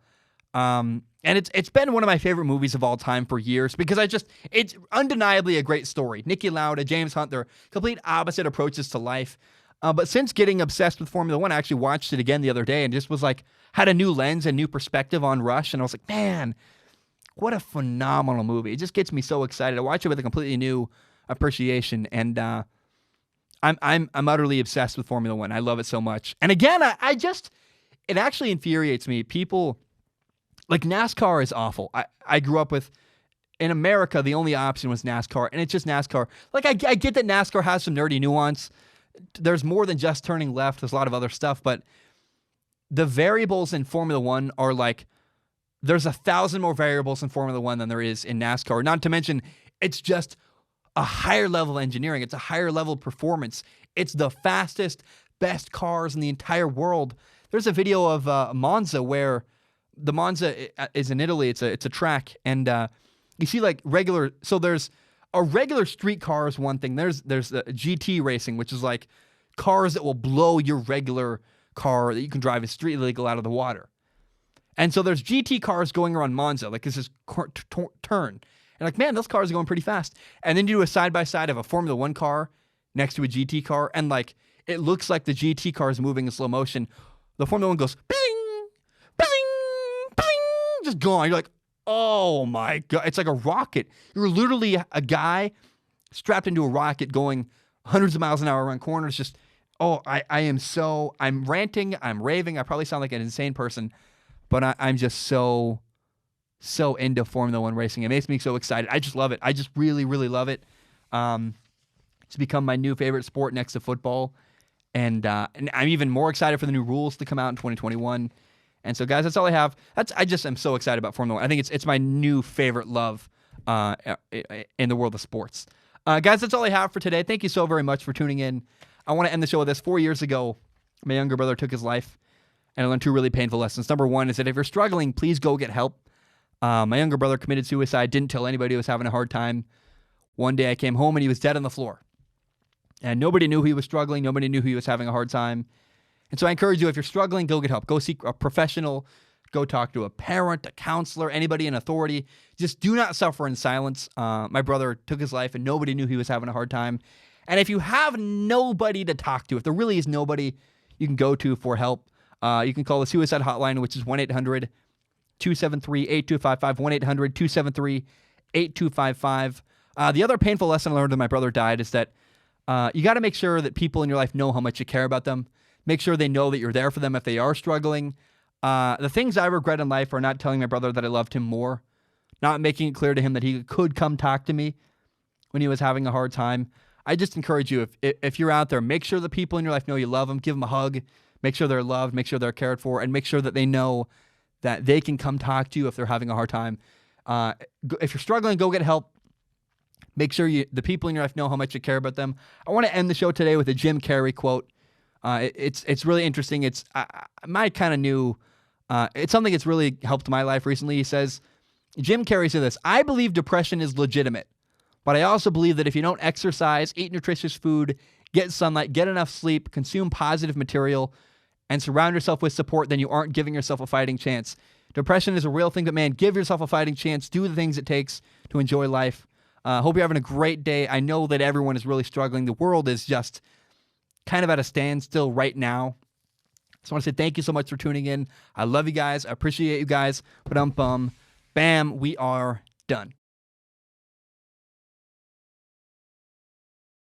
And it's been one of my favorite movies of all time for years because it's undeniably a great story. Niki Lauda, James Hunt, they're complete opposite approaches to life. But since getting obsessed with Formula One, I actually watched it again the other day and just was like, had a new lens and new perspective on Rush. And I was like, man, what a phenomenal movie. It just gets me so excited. I watch it with a completely new appreciation. And I'm utterly obsessed with Formula One. I love it so much. And again, it actually infuriates me. People like NASCAR is awful. I grew up with, in America, the only option was NASCAR, and it's just NASCAR. Like I get that NASCAR has some nerdy nuance. There's more than just turning left. There's a lot of other stuff, but the variables in Formula One are like, there's 1,000 more variables in Formula One than there is in NASCAR. Not to mention, it's just a higher level engineering. It's a higher level performance. It's the fastest, best cars in the entire world. There's a video of Monza where the Monza is in Italy. It's a track, and you see like regular. So there's a regular street car is one thing. There's a GT racing, which is like cars that will blow your regular car that you can drive a street legal out of the water. And so there's GT cars going around Monza, like this is turn. And like, man, those cars are going pretty fast. And then you do a side-by-side of a Formula One car next to a GT car, and like, it looks like the GT car is moving in slow motion. The Formula One goes, bing, bing, bing, just going. You're like, oh my God. It's like a rocket. You're literally a guy strapped into a rocket going hundreds of miles an hour around corners. Just, I'm ranting, I'm raving. I probably sound like an insane person, but I'm just so into Formula One racing. It makes me so excited. I just love it. I just really, really love it. It's become my new favorite sport next to football. And I'm even more excited for the new rules to come out in 2021. And so, guys, that's all I have. I just am so excited about Formula One. I think it's my new favorite love in the world of sports. Guys, that's all I have for today. Thank you so very much for tuning in. I want to end the show with this. 4 years ago, my younger brother took his life, and I learned 2 really painful lessons. Number 1 is that if you're struggling, please go get help. My younger brother committed suicide, didn't tell anybody he was having a hard time. One day I came home and he was dead on the floor. And nobody knew he was struggling. Nobody knew he was having a hard time. And so I encourage you, if you're struggling, go get help. Go seek a professional. Go talk to a parent, a counselor, anybody in authority. Just do not suffer in silence. My brother took his life and nobody knew he was having a hard time. And if you have nobody to talk to, if there really is nobody you can go to for help, you can call the suicide hotline, which is 1-800-273-8255, 1-800-273-8255. The other painful lesson I learned when my brother died is that you got to make sure that people in your life know how much you care about them. Make sure they know that you're there for them if they are struggling. The things I regret in life are not telling my brother that I loved him more, not making it clear to him that he could come talk to me when he was having a hard time. I just encourage you, if you're out there, make sure the people in your life know you love them. Give them a hug. Make sure they're loved. Make sure they're cared for. And make sure that they know that they can come talk to you if they're having a hard time. If you're struggling, go get help. Make sure the people in your life know how much you care about them. I want to end the show today with a Jim Carrey quote. It's really interesting. It's my kind of new. It's something that's really helped my life recently. He says, Jim Carrey said this: "I believe depression is legitimate, but I also believe that if you don't exercise, eat nutritious food, get sunlight, get enough sleep, consume positive material, and surround yourself with support, then you aren't giving yourself a fighting chance. Depression is a real thing, but man, give yourself a fighting chance. Do the things it takes to enjoy life." Hope you're having a great day. I know that everyone is really struggling. The world is just kind of at a standstill right now. So I want to say thank you so much for tuning in. I love you guys. I appreciate you guys. Bam, we are done.